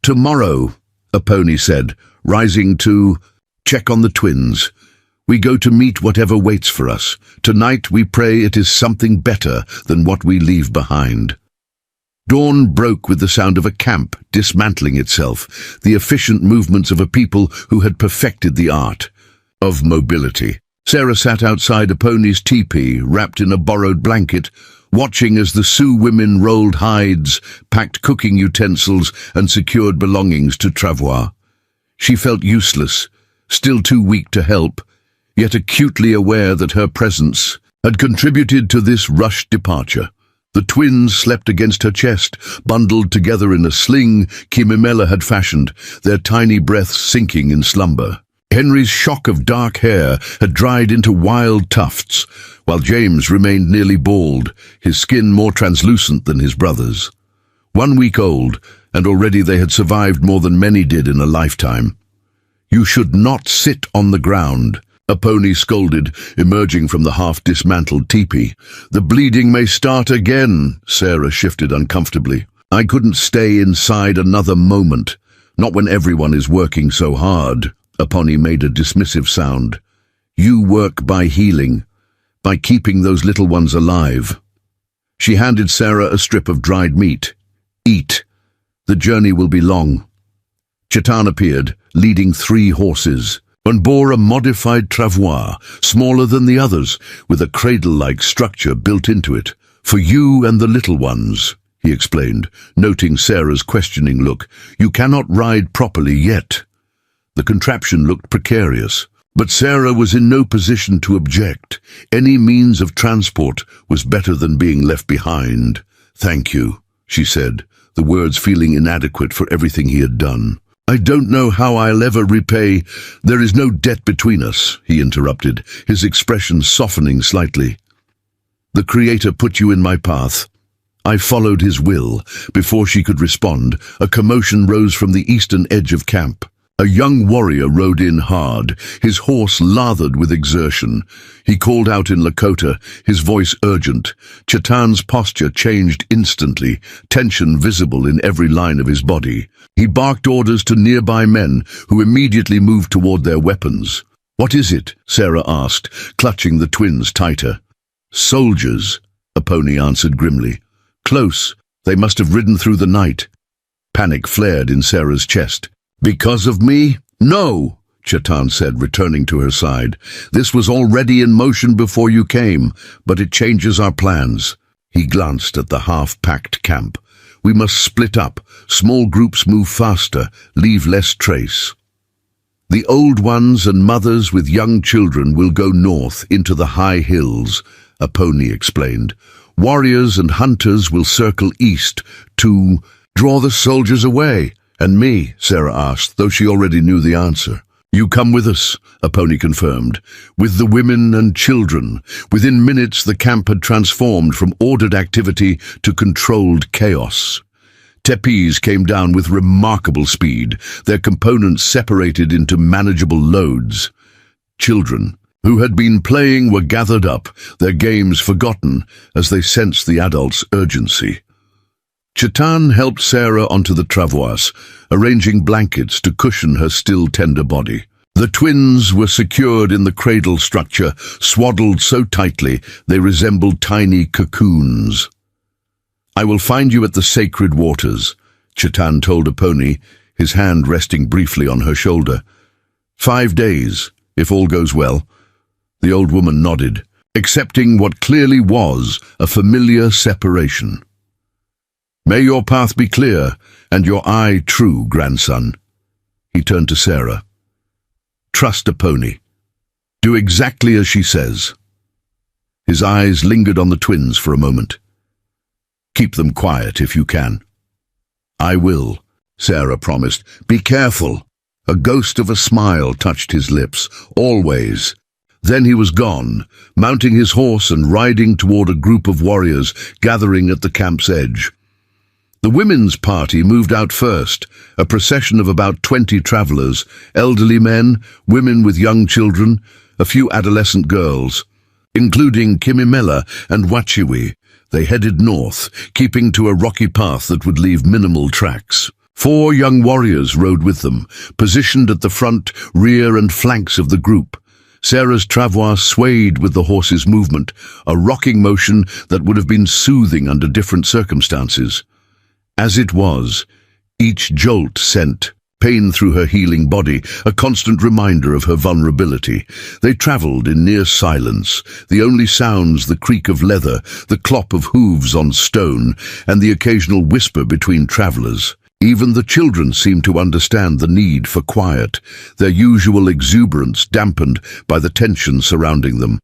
"Tomorrow," Aponi said, rising to check on the twins, "we go to meet whatever waits for us. Tonight we pray it is something better than what we leave behind." Dawn broke with the sound of a camp dismantling itself, the efficient movements of a people who had perfected the art of mobility. Sarah sat outside Aponi's teepee, wrapped in a borrowed blanket, watching as the Sioux women rolled hides, packed cooking utensils, and secured belongings to travois. She felt useless, still too weak to help, yet acutely aware that her presence had contributed to this rushed departure. The twins slept against her chest, bundled together in a sling Kimimela had fashioned, their tiny breaths sinking in slumber. Henry's shock of dark hair had dried into wild tufts, while James remained nearly bald, his skin more translucent than his brother's. 1 week old, and already they had survived more than many did in a lifetime. "You should not sit on the ground," Aponi scolded, emerging from the half-dismantled teepee. "The bleeding may start again," Sarah shifted uncomfortably. "I couldn't stay inside another moment, not when everyone is working so hard." Aponi made a dismissive sound. "You work by healing, by keeping those little ones alive." She handed Sarah a strip of dried meat. "Eat. The journey will be long." Chetan appeared, leading 3 horses, and bore a modified travois, smaller than the others, with a cradle-like structure built into it. "For you and the little ones," he explained, noting Sarah's questioning look. "You cannot ride properly yet." The contraption looked precarious, but Sarah was in no position to object. Any means of transport was better than being left behind. "Thank you," she said, the words feeling inadequate for everything he had done. "I don't know how I'll ever repay—" "There is no debt between us," he interrupted, his expression softening slightly. "The Creator put you in my path. I followed his will." Before she could respond, a commotion rose from the eastern edge of camp. A young warrior rode in hard, his horse lathered with exertion. He called out in Lakota, his voice urgent. Chetan's posture changed instantly, tension visible in every line of his body. He barked orders to nearby men, who immediately moved toward their weapons. "What is it?" Sarah asked, clutching the twins tighter. "Soldiers," Aponi answered grimly. "Close. They must have ridden through the night." Panic flared in Sarah's chest. "Because of me?" "No," Chetan said, returning to her side. "This was already in motion before you came, but it changes our plans." He glanced at the half-packed camp. "We must split up. Small groups move faster, leave less trace. The old ones and mothers with young children will go north into the high hills," Aponi explained. "Warriors and hunters will circle east to Draw the soldiers away. And me, Sarah asked, though she already knew the answer. You come with us, Aponi confirmed, with the women and children. Within minutes, the camp had transformed from ordered activity to controlled chaos. Tepes came down with remarkable speed, their components separated into manageable loads. Children, who had been playing, were gathered up, their games forgotten as they sensed the adults' urgency. Chetan helped Sarah onto the travois, arranging blankets to cushion her still tender body. The twins were secured in the cradle structure, swaddled so tightly they resembled tiny cocoons. I will find you at the sacred waters, Chetan told Aponi, his hand resting briefly on her shoulder. 5 days, if all goes well. The old woman nodded, accepting what clearly was a familiar separation. May your path be clear, and your eye true, grandson. He turned to Sarah. Trust Aponi. Do exactly as she says. His eyes lingered on the twins for a moment. Keep them quiet if you can. I will, Sarah promised. Be careful. A ghost of a smile touched his lips. Always. Then he was gone, mounting his horse and riding toward a group of warriors gathering at the camp's edge. The women's party moved out first, a procession of about 20 travelers, elderly men, women with young children, a few adolescent girls. Including Kimimela and Wachiwi, they headed north, keeping to a rocky path that would leave minimal tracks. 4 young warriors rode with them, positioned at the front, rear and flanks of the group. Sarah's travois swayed with the horse's movement, a rocking motion that would have been soothing under different circumstances. As it was, each jolt sent pain through her healing body, a constant reminder of her vulnerability. They travelled in near silence, the only sounds the creak of leather, the clop of hooves on stone, and the occasional whisper between travellers. Even the children seemed to understand the need for quiet, their usual exuberance dampened by the tension surrounding them.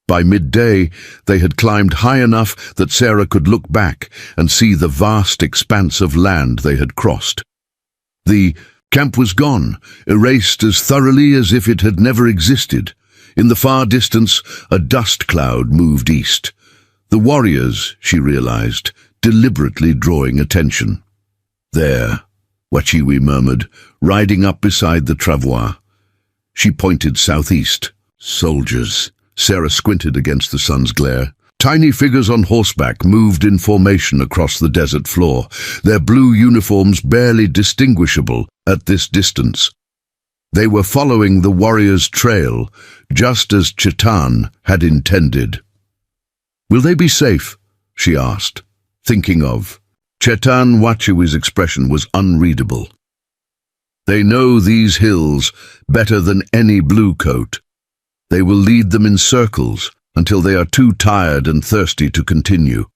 By midday, they had climbed high enough that Sarah could look back and see the vast expanse of land they had crossed. The camp was gone, erased as thoroughly as if it had never existed. In the far distance, a dust cloud moved east. The warriors, she realized, deliberately drawing attention. There, Wachiwi murmured, riding up beside the travois. She pointed southeast. Soldiers. Sarah squinted against the sun's glare. Tiny figures on horseback moved in formation across the desert floor, their blue uniforms barely distinguishable at this distance. They were following the warrior's trail, just as Chetan had intended. Will they be safe? She asked, thinking of. Chetan Wachiwi's expression was unreadable. They know these hills better than any blue coat. They will lead them in circles until they are too tired and thirsty to continue.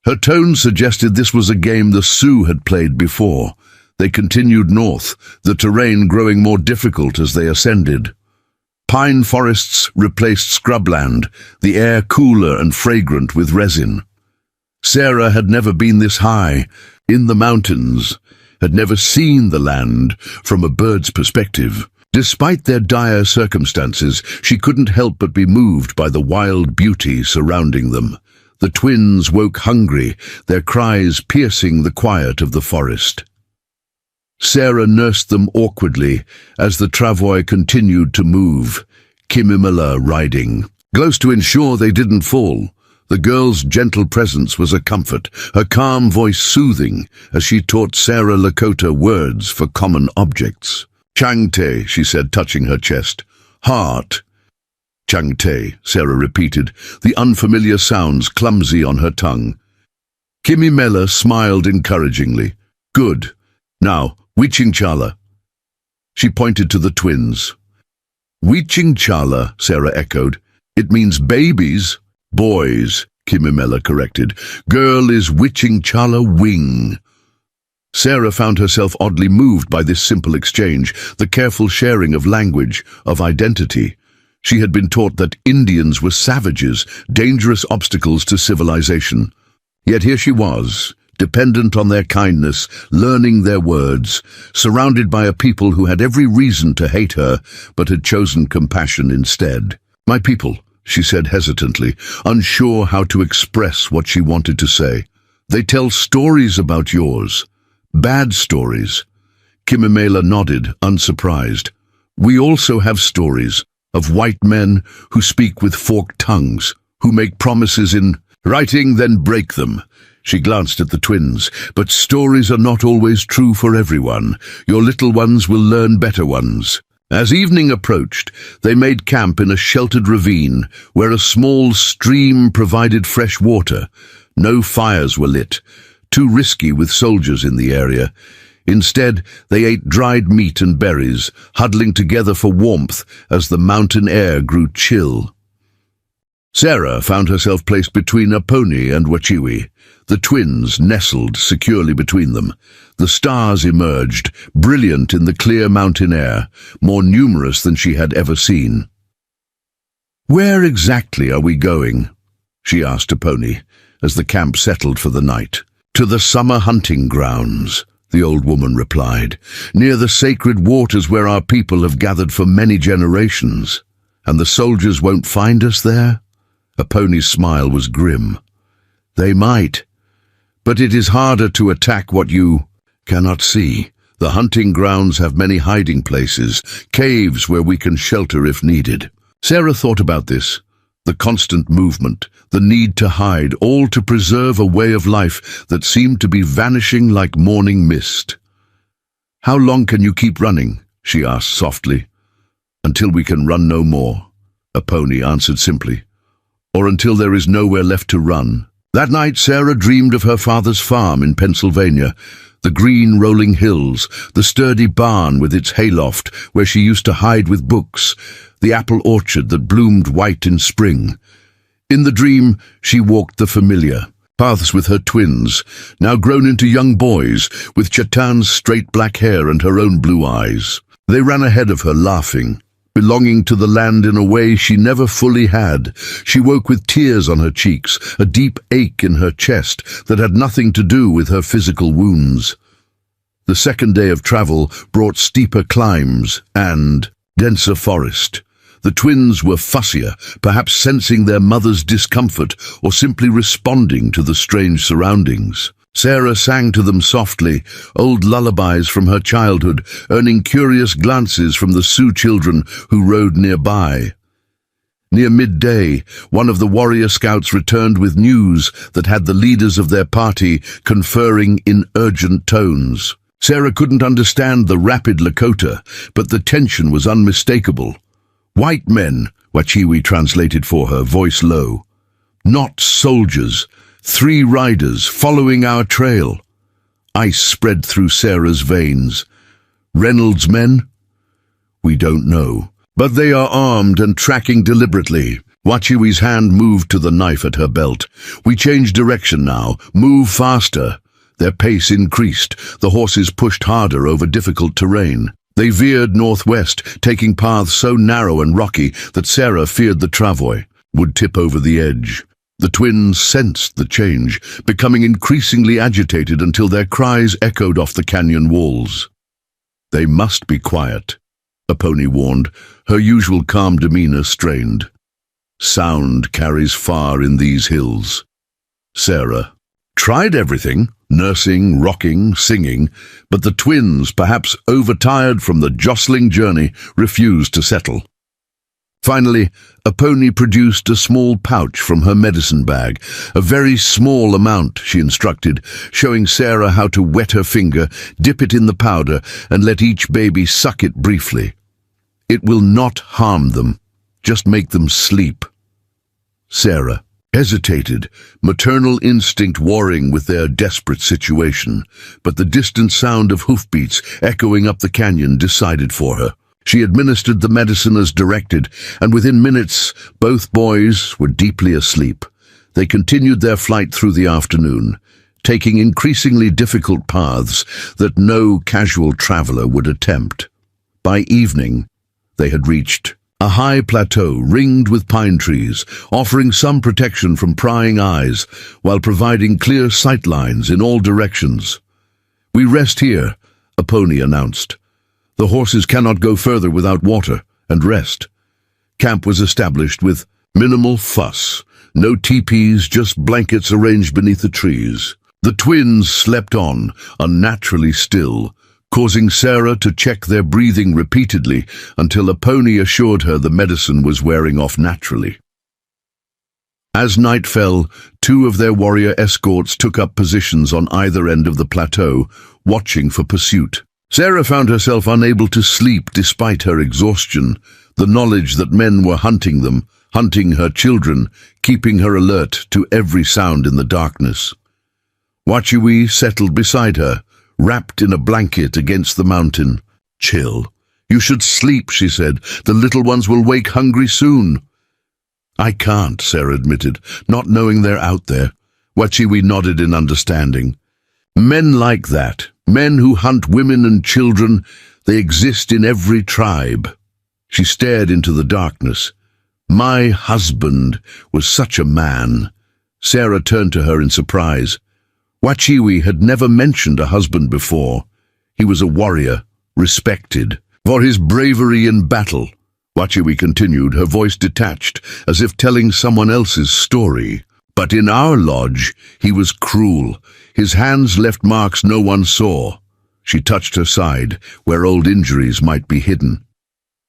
Her tone suggested this was a game the Sioux had played before. They continued north, the terrain growing more difficult as they ascended. Pine forests replaced scrubland, the air cooler and fragrant with resin. Sarah had never been this high, in the mountains, had never seen the land from a bird's perspective. Despite their dire circumstances, she couldn't help but be moved by the wild beauty surrounding them. The twins woke hungry, their cries piercing the quiet of the forest. Sarah nursed them awkwardly as the travois continued to move, Kimimela riding. Close to ensure they didn't fall. The girl's gentle presence was a comfort, her calm voice soothing as she taught Sarah Lakota words for common objects. Changte, she said, touching her chest. Heart. Changte, Sarah repeated, the unfamiliar sounds clumsy on her tongue. Kimimela smiled encouragingly. Good. Now, Wichinchala. She pointed to the twins. Wichinchala, Sarah echoed. It means babies. Boys, Kimimela corrected. Girl is Wichinchala Wing. Sarah found herself oddly moved by this simple exchange, the careful sharing of language, of identity. She had been taught that Indians were savages, dangerous obstacles to civilization. Yet here she was, dependent on their kindness, learning their words, surrounded by a people who had every reason to hate her, but had chosen compassion instead. "My people," she said hesitantly, unsure how to express what she wanted to say. "They tell stories about yours. Bad stories." Kimimela nodded, unsurprised. "We also have stories of white men who speak with forked tongues, who make promises in writing, then break them." She glanced at the twins. "But stories are not always true for everyone. Your little ones will learn better ones." As evening approached, they made camp in a sheltered ravine where a small stream provided fresh water. No fires were lit, too risky with soldiers in the area. Instead, they ate dried meat and berries, huddling together for warmth as the mountain air grew chill. Sarah found herself placed between Aponi and Wachiwi. The twins nestled securely between them. The stars emerged, brilliant in the clear mountain air, more numerous than she had ever seen. "Where exactly are we going?" she asked Aponi, as the camp settled for the night. "To the summer hunting grounds," the old woman replied, "near the sacred waters where our people have gathered for many generations. And the soldiers won't find us there?" Aponi's smile was grim. "They might, but it is harder to attack what you cannot see. The hunting grounds have many hiding places, caves where we can shelter if needed." Sarah thought about this. The constant movement, the need to hide, all to preserve a way of life that seemed to be vanishing like morning mist. "How long can you keep running?" she asked softly. "Until we can run no more," Aponi answered simply. "Or until there is nowhere left to run." That night Sarah dreamed of her father's farm in Pennsylvania, the green rolling hills, the sturdy barn with its hayloft where she used to hide with books, the apple orchard that bloomed white in spring. In the dream, she walked the familiar paths with her twins, now grown into young boys, with Chatan's straight black hair and her own blue eyes. They ran ahead of her, laughing, belonging to the land in a way she never fully had. She woke with tears on her cheeks, a deep ache in her chest that had nothing to do with her physical wounds. The second day of travel brought steeper climbs and denser forest. The twins were fussier, perhaps sensing their mother's discomfort or simply responding to the strange surroundings. Sarah sang to them softly, old lullabies from her childhood, earning curious glances from the Sioux children who rode nearby. Near midday, one of the warrior scouts returned with news that had the leaders of their party conferring in urgent tones. Sarah couldn't understand the rapid Lakota, but the tension was unmistakable. "White men," Wachiwi translated for her, voice low. "Not soldiers. 3 riders following our trail." Ice spread through Sarah's veins. "Reynolds' men?" "We don't know. But they are armed and tracking deliberately." Wachiwi's hand moved to the knife at her belt. "We change direction now. Move faster." Their pace increased. The horses pushed harder over difficult terrain. They veered northwest, taking paths so narrow and rocky that Sarah feared the travois would tip over the edge. The twins sensed the change, becoming increasingly agitated until their cries echoed off the canyon walls. "They must be quiet," Aponi warned, her usual calm demeanor strained. "Sound carries far in these hills." Sarah tried everything, nursing, rocking, singing, but the twins, perhaps overtired from the jostling journey, refused to settle. Finally, Aponi produced a small pouch from her medicine bag, a very small amount, she instructed, showing Sarah how to wet her finger, dip it in the powder, and let each baby suck it briefly. "It will not harm them, just make them sleep." Sarah hesitated, maternal instinct warring with their desperate situation, but the distant sound of hoofbeats echoing up the canyon decided for her. She administered the medicine as directed, and within minutes both boys were deeply asleep. They continued their flight through the afternoon, taking increasingly difficult paths that no casual traveler would attempt. By evening, they had reached A high plateau ringed with pine trees, offering some protection from prying eyes, while providing clear sight lines in all directions. "We rest here," a pony announced. "The horses cannot go further without water and rest." Camp was established with minimal fuss. No teepees, just blankets arranged beneath the trees. The twins slept on, unnaturally still, causing Sarah to check their breathing repeatedly until a pony assured her the medicine was wearing off naturally. As night fell, 2 of their warrior escorts took up positions on either end of the plateau, watching for pursuit. Sarah found herself unable to sleep despite her exhaustion, the knowledge that men were hunting them, hunting her children, keeping her alert to every sound in the darkness. Wachiwi settled beside her, wrapped in a blanket against the mountain. "Chill. You should sleep," she said. "The little ones will wake hungry soon." "I can't," Sarah admitted, not knowing they're out there. Wachiwi nodded in understanding. "Men like that, men who hunt women and children, they exist in every tribe." She stared into the darkness. "My husband was such a man." Sarah turned to her in surprise. Wachiwi had never mentioned a husband before. He was a warrior, respected, for his bravery in battle. Wachiwi continued, her voice detached, as if telling someone else's story. "But in our lodge, he was cruel. His hands left marks no one saw." She touched her side, where old injuries might be hidden.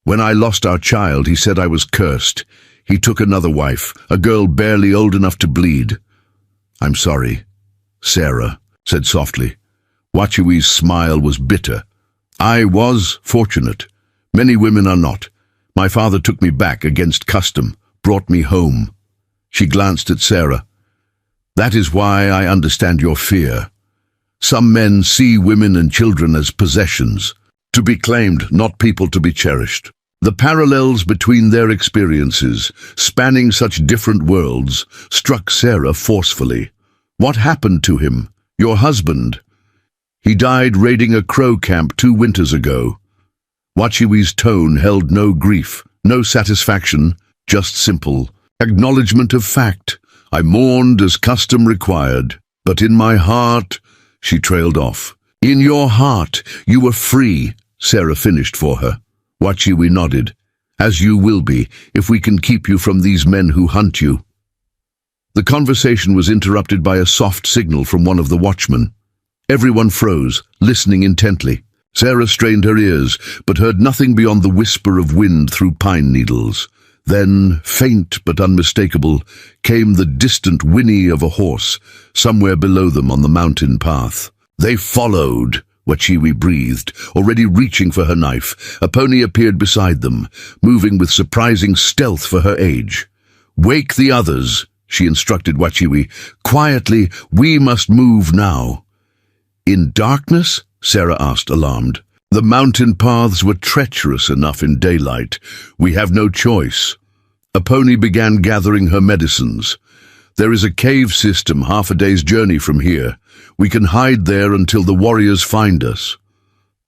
"When I lost our child, he said I was cursed. He took another wife, a girl barely old enough to bleed." "I'm sorry," Sarah said softly. Wachiwi's smile was bitter. "I was fortunate. Many women are not. My father took me back against custom, brought me home." She glanced at Sarah. "That is why I understand your fear. Some men see women and children as possessions, to be claimed, not people to be cherished." The parallels between their experiences, spanning such different worlds, struck Sarah forcefully. "What happened to him? Your husband?" "He died raiding a crow camp 2 winters ago." Wachiwi's tone held no grief, no satisfaction, just simple acknowledgement of fact. "I mourned as custom required, but in my heart—" She trailed off. "In your heart, you were free," Sarah finished for her. Wachiwi nodded. "As you will be, if we can keep you from these men who hunt you." The conversation was interrupted by a soft signal from one of the watchmen. Everyone froze, listening intently. Sarah strained her ears, but heard nothing beyond the whisper of wind through pine needles. Then, faint but unmistakable, came the distant whinny of a horse, somewhere below them on the mountain path. "They followed," Wachiwi breathed, already reaching for her knife. A pony appeared beside them, moving with surprising stealth for her age. "Wake the others," she instructed Wachiwi. "Quietly, we must move now." "In darkness?" Sarah asked, alarmed. "The mountain paths were treacherous enough in daylight. We have no choice." A pony began gathering her medicines. "There is a cave system half a day's journey from here. We can hide there until the warriors find us."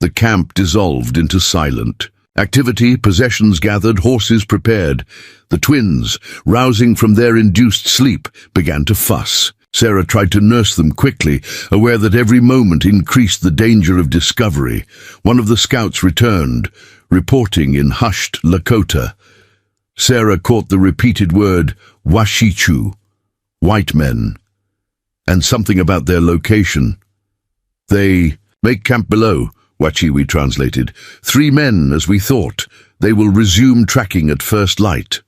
The camp dissolved into silent activity, possessions gathered, horses prepared. The twins, rousing from their induced sleep, began to fuss. Sarah tried to nurse them quickly, aware that every moment increased the danger of discovery. One of the scouts returned, reporting in hushed Lakota. Sarah caught the repeated word, Washichu, white men, and something about their location. "They make camp below," Wachiwi translated. "3 men, as we thought. They will resume tracking at first light."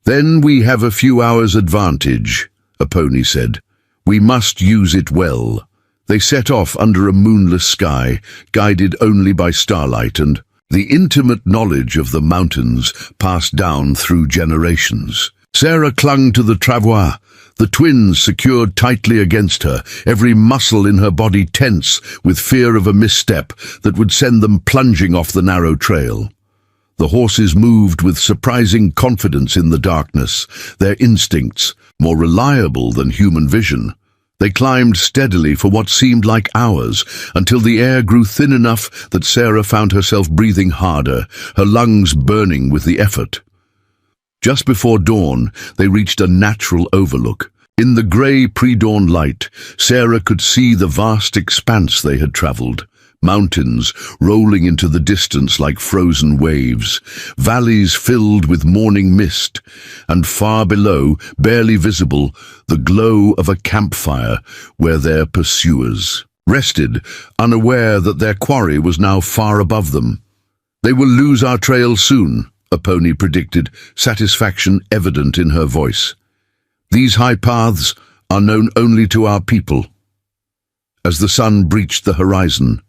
"Then we have a few hours' advantage," a pony said. "We must use it well." They set off under a moonless sky, guided only by starlight and the intimate knowledge of the mountains passed down through generations. Sarah clung to the travois, the twins secured tightly against her, every muscle in her body tense with fear of a misstep that would send them plunging off the narrow trail. The horses moved with surprising confidence in the darkness, their instincts more reliable than human vision. They climbed steadily for what seemed like hours, until the air grew thin enough that Sarah found herself breathing harder, her lungs burning with the effort. Just before dawn, they reached a natural overlook. In the grey pre-dawn light, Sarah could see the vast expanse they had travelled. Mountains rolling into the distance like frozen waves, valleys filled with morning mist, and far below, barely visible, the glow of a campfire where their pursuers rested, unaware that their quarry was now far above them. "They will lose our trail soon," a pony predicted, satisfaction evident in her voice. "These high paths are known only to our people." As the sun breached the horizon,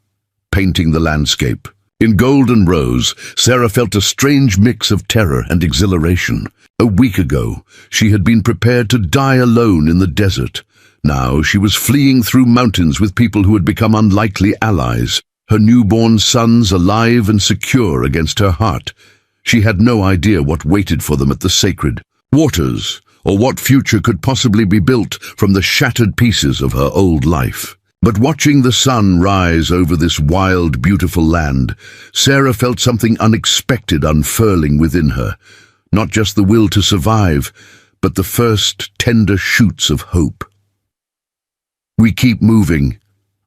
painting the landscape in gold and rose, Sarah felt a strange mix of terror and exhilaration. A week ago, she had been prepared to die alone in the desert. Now she was fleeing through mountains with people who had become unlikely allies, her newborn sons alive and secure against her heart. She had no idea what waited for them at the sacred waters, or what future could possibly be built from the shattered pieces of her old life. But watching the sun rise over this wild, beautiful land, Sarah felt something unexpected unfurling within her. Not just the will to survive, but the first tender shoots of hope. "We keep moving,"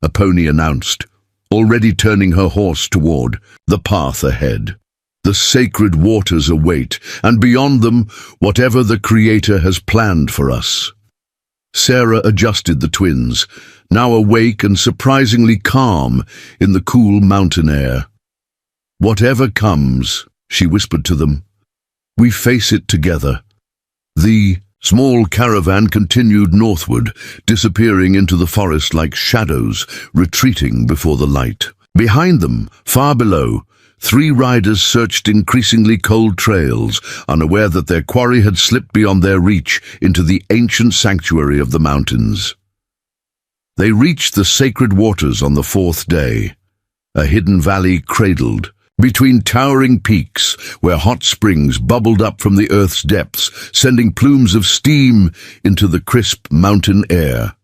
a pony announced, already turning her horse toward the path ahead. "The sacred waters await, and beyond them, whatever the Creator has planned for us." Sarah adjusted the twins, now awake and surprisingly calm in the cool mountain air. "Whatever comes," she whispered to them, "we face it together." The small caravan continued northward, disappearing into the forest like shadows, retreating before the light. Behind them, far below, 3 riders searched increasingly cold trails, unaware that their quarry had slipped beyond their reach into the ancient sanctuary of the mountains. They reached the sacred waters on the 4th day, a hidden valley cradled between towering peaks where hot springs bubbled up from the earth's depths, sending plumes of steam into the crisp mountain air.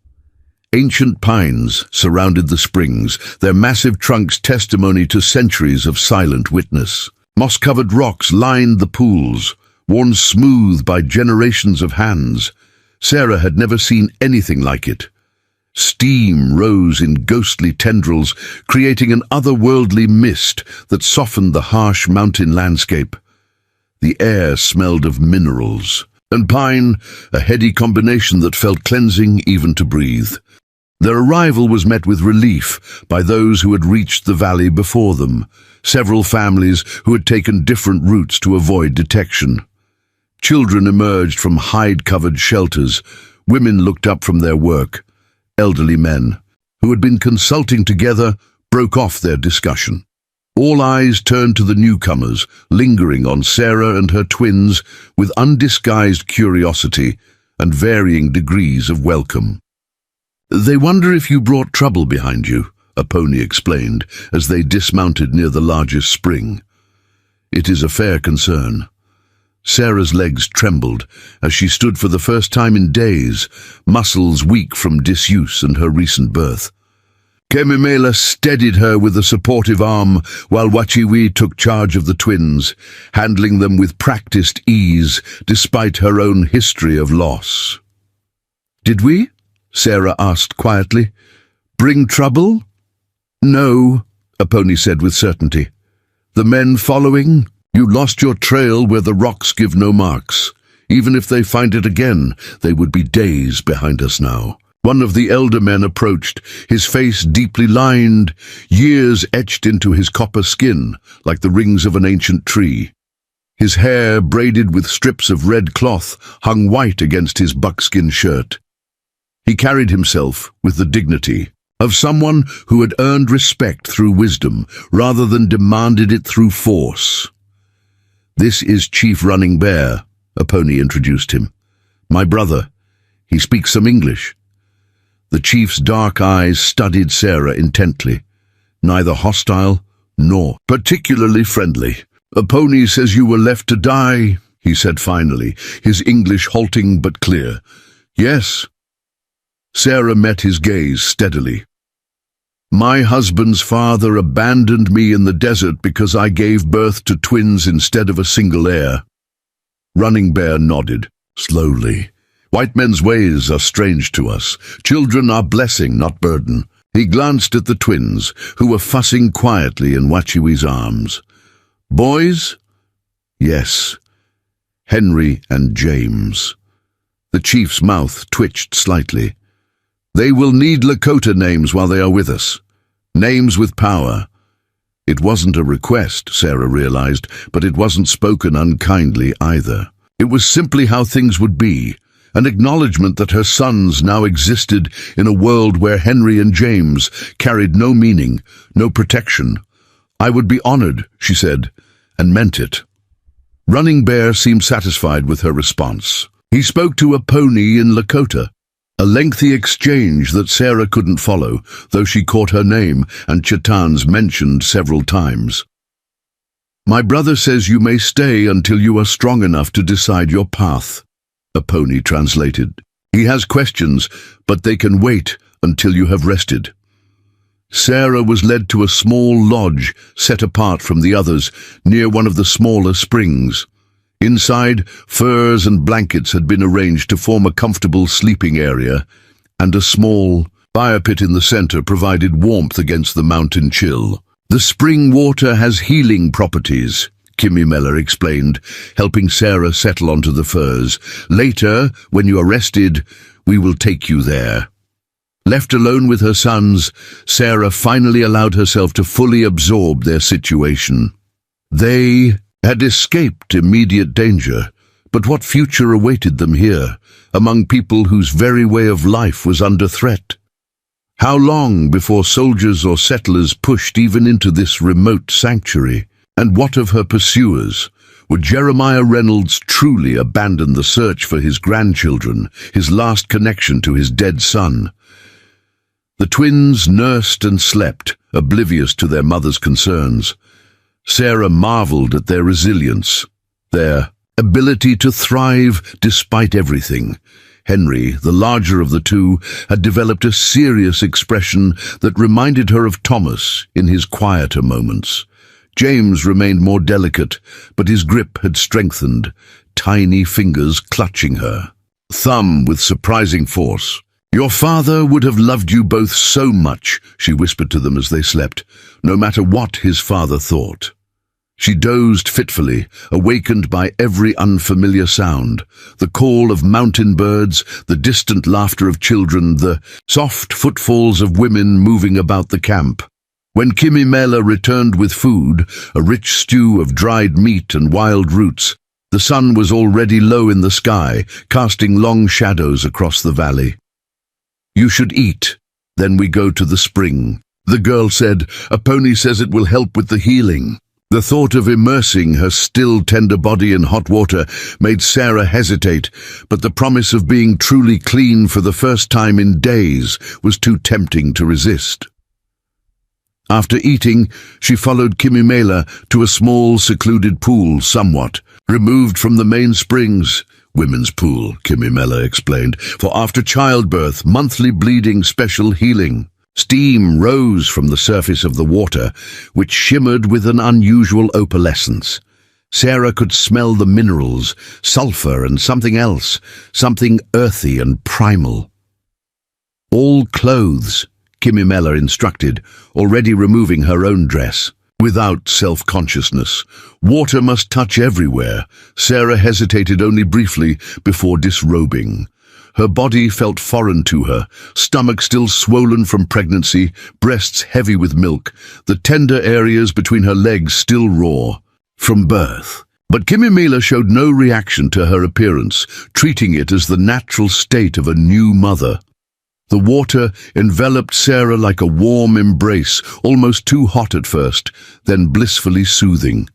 Ancient pines surrounded the springs, their massive trunks testimony to centuries of silent witness. Moss-covered rocks lined the pools, worn smooth by generations of hands. Sarah had never seen anything like it. Steam rose in ghostly tendrils, creating an otherworldly mist that softened the harsh mountain landscape. The air smelled of minerals and pine, a heady combination that felt cleansing even to breathe. Their arrival was met with relief by those who had reached the valley before them, several families who had taken different routes to avoid detection. Children emerged from hide-covered shelters, women looked up from their work. Elderly men, who had been consulting together, broke off their discussion. All eyes turned to the newcomers, lingering on Sarah and her twins with undisguised curiosity and varying degrees of welcome. "They wonder if you brought trouble behind you," a pony explained as they dismounted near the largest spring. "It is a fair concern." Sarah's legs trembled as she stood for the first time in days, muscles weak from disuse and her recent birth. Kemimela steadied her with a supportive arm while Wachiwi took charge of the twins, handling them with practiced ease despite her own history of loss. "Did we?" Sarah asked quietly. "Bring trouble?" "No," a pony said with certainty. "The men following? You lost your trail where the rocks give no marks. Even if they find it again, they would be days behind us now." One of the elder men approached, his face deeply lined, years etched into his copper skin like the rings of an ancient tree. His hair, braided with strips of red cloth, hung white against his buckskin shirt. He carried himself with the dignity of someone who had earned respect through wisdom rather than demanded it through force. "This is Chief Running Bear," a pony introduced him. "My brother. He speaks some English." The chief's dark eyes studied Sarah intently, neither hostile nor particularly friendly. "A pony says you were left to die," he said finally, his English halting but clear. "Yes." Sarah met his gaze steadily. "My husband's father abandoned me in the desert because I gave birth to twins instead of a single heir." Running Bear nodded, slowly. White men's ways are strange to us. Children are blessing, not burden. He glanced at the twins, who were fussing quietly in Wachiwi's arms. Boys? Yes. Henry and James. The chief's mouth twitched slightly. They will need Lakota names while they are with us. Names with power. It wasn't a request, Sarah realized, but it wasn't spoken unkindly either. It was simply how things would be, an acknowledgement that her sons now existed in a world where Henry and James carried no meaning, no protection. I would be honored, she said, and meant it. Running Bear seemed satisfied with her response. He spoke to a pony in Lakota, a lengthy exchange that Sarah couldn't follow, though she caught her name and Chetan's mentioned several times. My brother says you may stay until you are strong enough to decide your path, a pony translated. He has questions, but they can wait until you have rested. Sarah was led to a small lodge set apart from the others near one of the smaller springs. Inside, furs and blankets had been arranged to form a comfortable sleeping area, and a small fire pit in the center provided warmth against the mountain chill. The spring water has healing properties, Kimmy Meller explained, helping Sarah settle onto the furs. Later, when you are rested, we will take you there. Left alone with her sons, Sarah finally allowed herself to fully absorb their situation. They had escaped immediate danger, but what future awaited them here, among people whose very way of life was under threat? How long before soldiers or settlers pushed even into this remote sanctuary? And what of her pursuers? Would Jeremiah Reynolds truly abandon the search for his grandchildren, his last connection to his dead son? The twins nursed and slept, oblivious to their mother's concerns. Sarah marveled at their resilience, their ability to thrive despite everything. Henry, the larger of the two, had developed a serious expression that reminded her of Thomas in his quieter moments. James remained more delicate, but his grip had strengthened, tiny fingers clutching her. Thumb with surprising force. Your father would have loved you both so much, she whispered to them as they slept, no matter what his father thought. She dozed fitfully, awakened by every unfamiliar sound, the call of mountain birds, the distant laughter of children, the soft footfalls of women moving about the camp. When Kimmy Meller returned with food, a rich stew of dried meat and wild roots, the sun was already low in the sky, casting long shadows across the valley. You should eat, then we go to the spring, the girl said. A pony says it will help with the healing. The thought of immersing her still tender body in hot water made Sarah hesitate, but the promise of being truly clean for the first time in days was too tempting to resist. After eating, she followed Kimmy Meller to a small, secluded pool, somewhat removed from the main springs. Women's pool, Kimmy Meller explained, for after childbirth, monthly bleeding, special healing. Steam rose from the surface of the water, which shimmered with an unusual opalescence. Sarah could smell the minerals, sulfur and something else, something earthy and primal. All clothes, Kimmy Meller instructed, already removing her own dress. Without self-consciousness, water must touch everywhere. Sarah hesitated only briefly before disrobing. Her body felt foreign to her, stomach still swollen from pregnancy, breasts heavy with milk, the tender areas between her legs still raw from birth. But Kimmy Meller showed no reaction to her appearance, treating it as the natural state of a new mother. The water enveloped Sarah like a warm embrace, almost too hot at first, then blissfully soothing.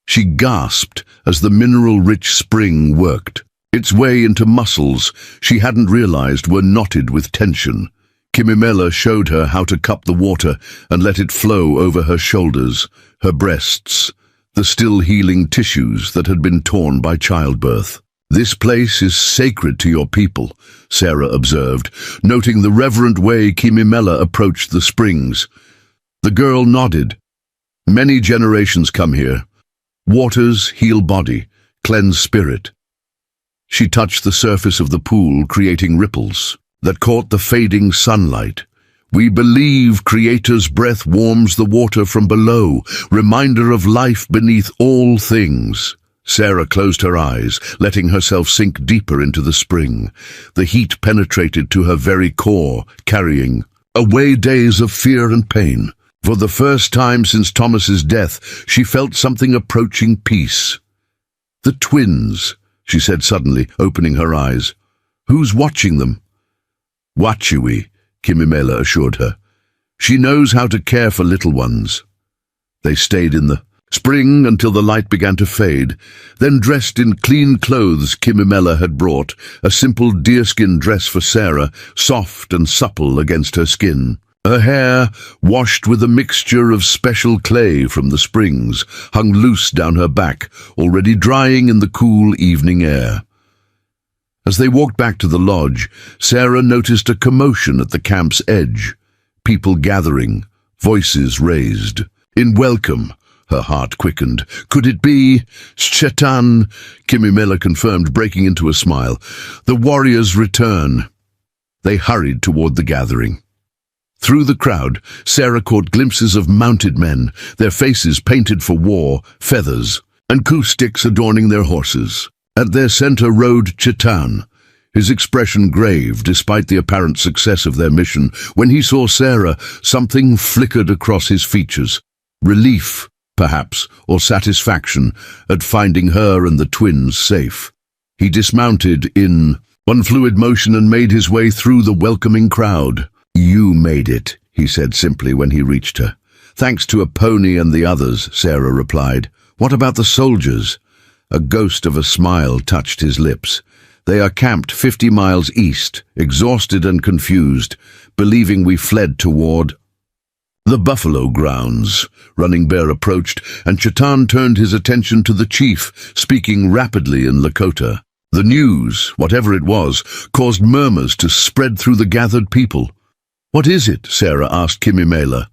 She gasped as the mineral-rich spring worked. Its way into muscles she hadn't realized were knotted with tension. Kimmy Meller showed her how to cup the water and let it flow over her shoulders, her breasts, the still healing tissues that had been torn by childbirth. This place is sacred to your people, Sarah observed, noting the reverent way Kimmy Meller approached the springs. The girl nodded. Many generations come here. Waters heal body, cleanse spirit. She touched the surface of the pool, creating ripples that caught the fading sunlight. We believe Creator's breath warms the water from below, reminder of life beneath all things. Sarah closed her eyes, letting herself sink deeper into the spring. The heat penetrated to her very core, carrying away days of fear and pain. For the first time since Thomas's death, she felt something approaching peace. "The twins," she said suddenly, opening her eyes. "Who's watching them?" "Wachui," Kimimela assured her. "She knows how to care for little ones." They stayed in the spring until the light began to fade, then dressed in clean clothes Kimimela had brought, a simple deerskin dress for Sarah, soft and supple against her skin. Her hair, washed with a mixture of special clay from the springs, hung loose down her back, already drying in the cool evening air. As they walked back to the lodge, Sarah noticed a commotion at the camp's edge. People gathering, voices raised. In welcome, her heart quickened. Could it be Shetan? Kimimela confirmed, breaking into a smile. The warriors return. They hurried toward the gathering. Through the crowd, Sarah caught glimpses of mounted men, their faces painted for war, feathers, and coup sticks adorning their horses. At their center rode Chetan, his expression grave despite the apparent success of their mission. When he saw Sarah, something flickered across his features. Relief, perhaps, or satisfaction at finding her and the twins safe. He dismounted in one fluid motion and made his way through the welcoming crowd. "You made it," he said simply when he reached her. "Thanks to a pony and the others," Sarah replied. "What about the soldiers?" A ghost of a smile touched his lips. "They are camped 50 miles east, exhausted and confused, believing we fled toward the buffalo grounds." Running Bear approached, and Chetan turned his attention to the chief, speaking rapidly in Lakota. The news, whatever it was, caused murmurs to spread through the gathered people. "What is it?" Sarah asked Kimimela.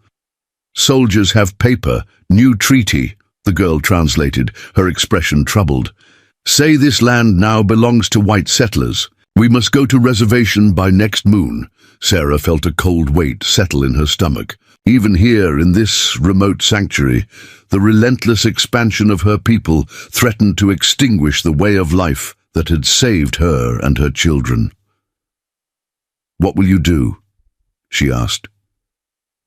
"Soldiers have paper, new treaty," the girl translated, her expression troubled. "Say this land now belongs to white settlers. We must go to reservation by next moon." Sarah felt a cold weight settle in her stomach. Even here, in this remote sanctuary, the relentless expansion of her people threatened to extinguish the way of life that had saved her and her children. "What will you do?" she asked.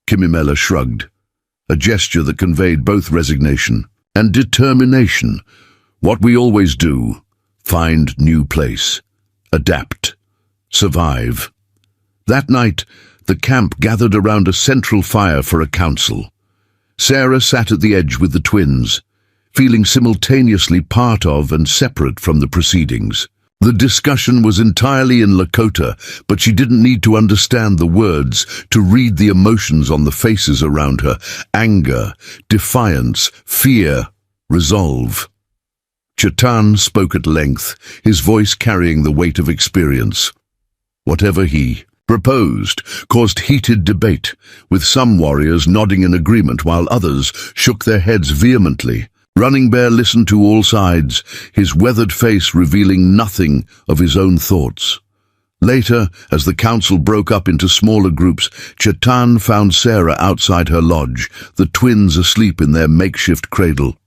Kimimela shrugged, a gesture that conveyed both resignation and determination. "What we always do, find new place, adapt, survive." That night, the camp gathered around a central fire for a council. Sarah sat at the edge with the twins, feeling simultaneously part of and separate from the proceedings. The discussion was entirely in Lakota, but she didn't need to understand the words to read the emotions on the faces around her: anger, defiance, fear, resolve. Chetan spoke at length, his voice carrying the weight of experience. Whatever he proposed caused heated debate, with some warriors nodding in agreement while others shook their heads vehemently. Running Bear listened to all sides, his weathered face revealing nothing of his own thoughts. Later, as the council broke up into smaller groups, Chetan found Sarah outside her lodge, the twins asleep in their makeshift cradle.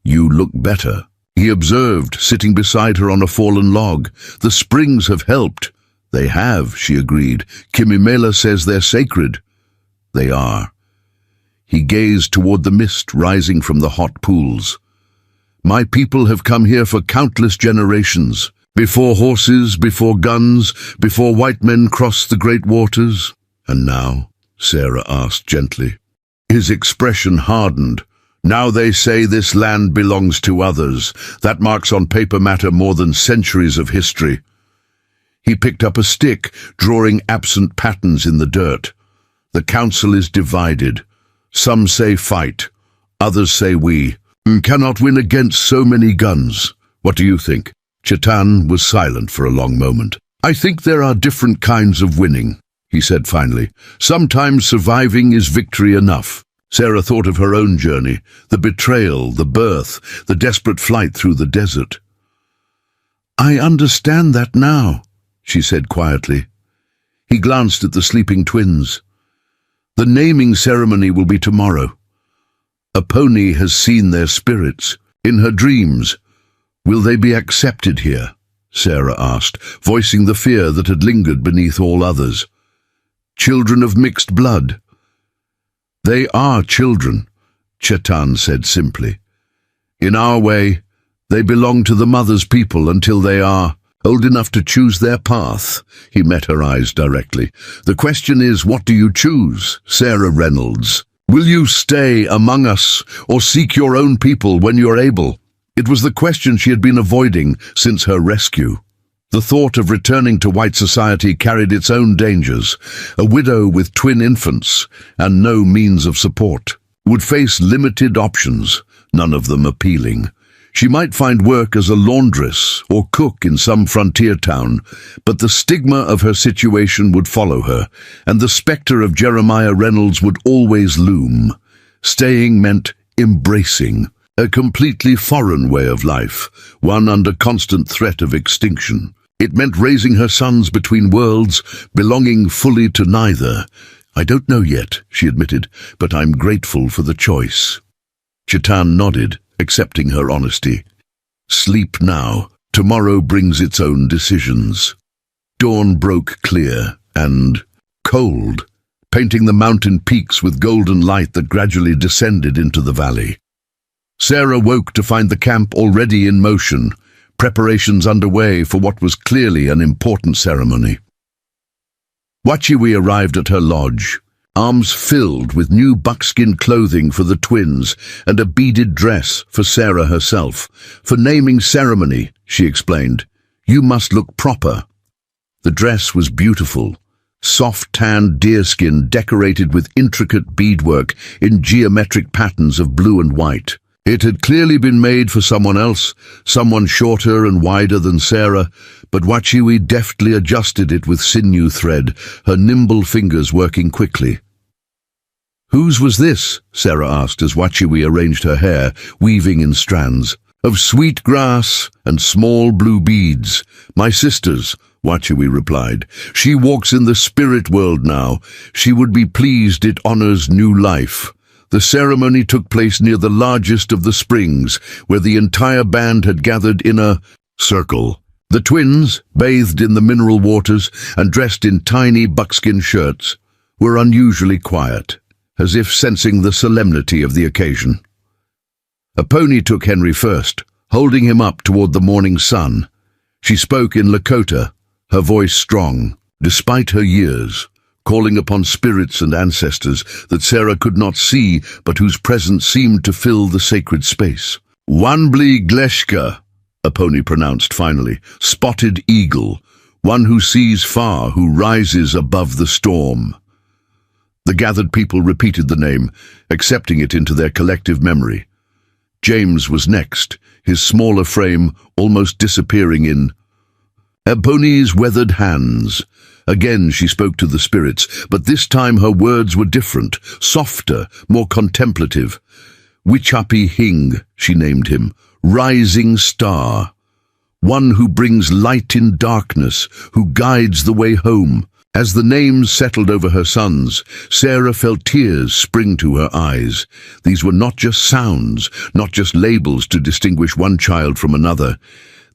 "You look better," he observed, sitting beside her on a fallen log. "The springs have helped." "They have," she agreed. "Kimimela says they're sacred." "They are." He gazed toward the mist rising from the hot pools. "My people have come here for countless generations. Before horses, before guns, before white men crossed the great waters." "And now?" Sarah asked gently. His expression hardened. "Now they say this land belongs to others. That marks on paper matter more than centuries of history." He picked up a stick, drawing absent patterns in the dirt. "The council is divided. Some say fight, others say we cannot win against so many guns. What do you think?" Chetan was silent for a long moment. "I think there are different kinds of winning," he said finally. "Sometimes surviving is victory enough." Sarah thought of her own journey, the betrayal, the birth, the desperate flight through the desert. "I understand that now," she said quietly. He glanced at the sleeping twins. "The naming ceremony will be tomorrow. A pony has seen their spirits in her dreams. Will they be accepted here?" Sarah asked, voicing the fear that had lingered beneath all others. "Children of mixed blood." "They are children," Chetan said simply. "In our way, they belong to the mother's people until they are old enough to choose their path." He met her eyes directly. "The question is, what do you choose, Sarah Reynolds? Will you stay among us or seek your own people when you're able?" It was the question she had been avoiding since her rescue. The thought of returning to white society carried its own dangers. A widow with twin infants and no means of support would face limited options, none of them appealing. She might find work as a laundress or cook in some frontier town, but the stigma of her situation would follow her, and the spectre of Jeremiah Reynolds would always loom. Staying meant embracing a completely foreign way of life, one under constant threat of extinction. It meant raising her sons between worlds, belonging fully to neither. "I don't know yet," she admitted, "but I'm grateful for the choice." Chetan nodded, accepting her honesty. "Sleep now. Tomorrow brings its own decisions." Dawn broke clear and cold, painting the mountain peaks with golden light that gradually descended into the valley. Sarah woke to find the camp already in motion, preparations underway for what was clearly an important ceremony. Wachiwi arrived at her lodge, arms filled with new buckskin clothing for the twins and a beaded dress for Sarah herself. "For naming ceremony," she explained, "you must look proper." The dress was beautiful, soft tanned deerskin decorated with intricate beadwork in geometric patterns of blue and white. It had clearly been made for someone else, someone shorter and wider than Sarah, but Wachiwi deftly adjusted it with sinew thread, her nimble fingers working quickly. "Whose was this?" Sarah asked as Wachiwi arranged her hair, weaving in strands. "Of sweet grass and small blue beads. My sister's," Wachiwi replied. "She walks in the spirit world now. She would be pleased it honors new life." The ceremony took place near the largest of the springs, where the entire band had gathered in a circle. The twins, bathed in the mineral waters and dressed in tiny buckskin shirts, were unusually quiet, as if sensing the solemnity of the occasion. A pony took Henry first, holding him up toward the morning sun. She spoke in Lakota, her voice strong, despite her years, calling upon spirits and ancestors that Sarah could not see but whose presence seemed to fill the sacred space. "Wanbli Gleshka," a pony pronounced finally, "spotted eagle, one who sees far, who rises above the storm." The gathered people repeated the name, accepting it into their collective memory. James was next, his smaller frame almost disappearing in Ebony's weathered hands. Again she spoke to the spirits, but this time her words were different, softer, more contemplative. Wichapi Hing, she named him, rising star. One who brings light in darkness, who guides the way home. As the names settled over her sons, Sarah felt tears spring to her eyes. These were not just sounds, not just labels to distinguish one child from another.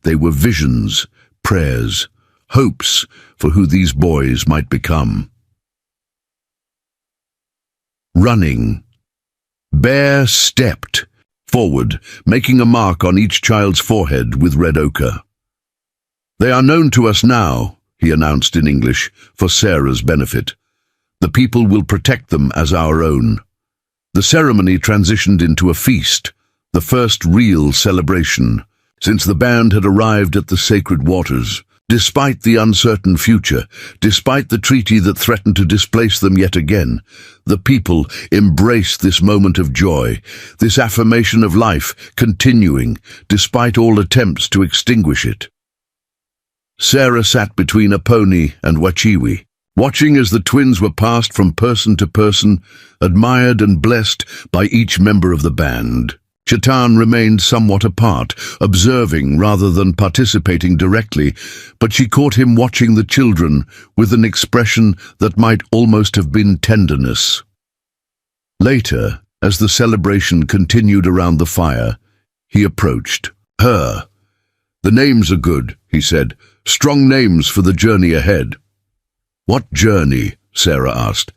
They were visions, prayers, hopes for who these boys might become. Running. Bear stepped forward, making a mark on each child's forehead with red ochre. "They are known to us now," he announced in English, for Sarah's benefit. "The people will protect them as our own." The ceremony transitioned into a feast, the first real celebration, since the band had arrived at the sacred waters. Despite the uncertain future, despite the treaty that threatened to displace them yet again, the people embraced this moment of joy, this affirmation of life continuing, despite all attempts to extinguish it. Sarah sat between a pony and Wachiwi, watching as the twins were passed from person to person, admired and blessed by each member of the band. Chetan remained somewhat apart, observing rather than participating directly, but she caught him watching the children with an expression that might almost have been tenderness. Later, as the celebration continued around the fire, he approached her. "The names are good," he said. "Strong names for the journey ahead." "What journey?" Sarah asked.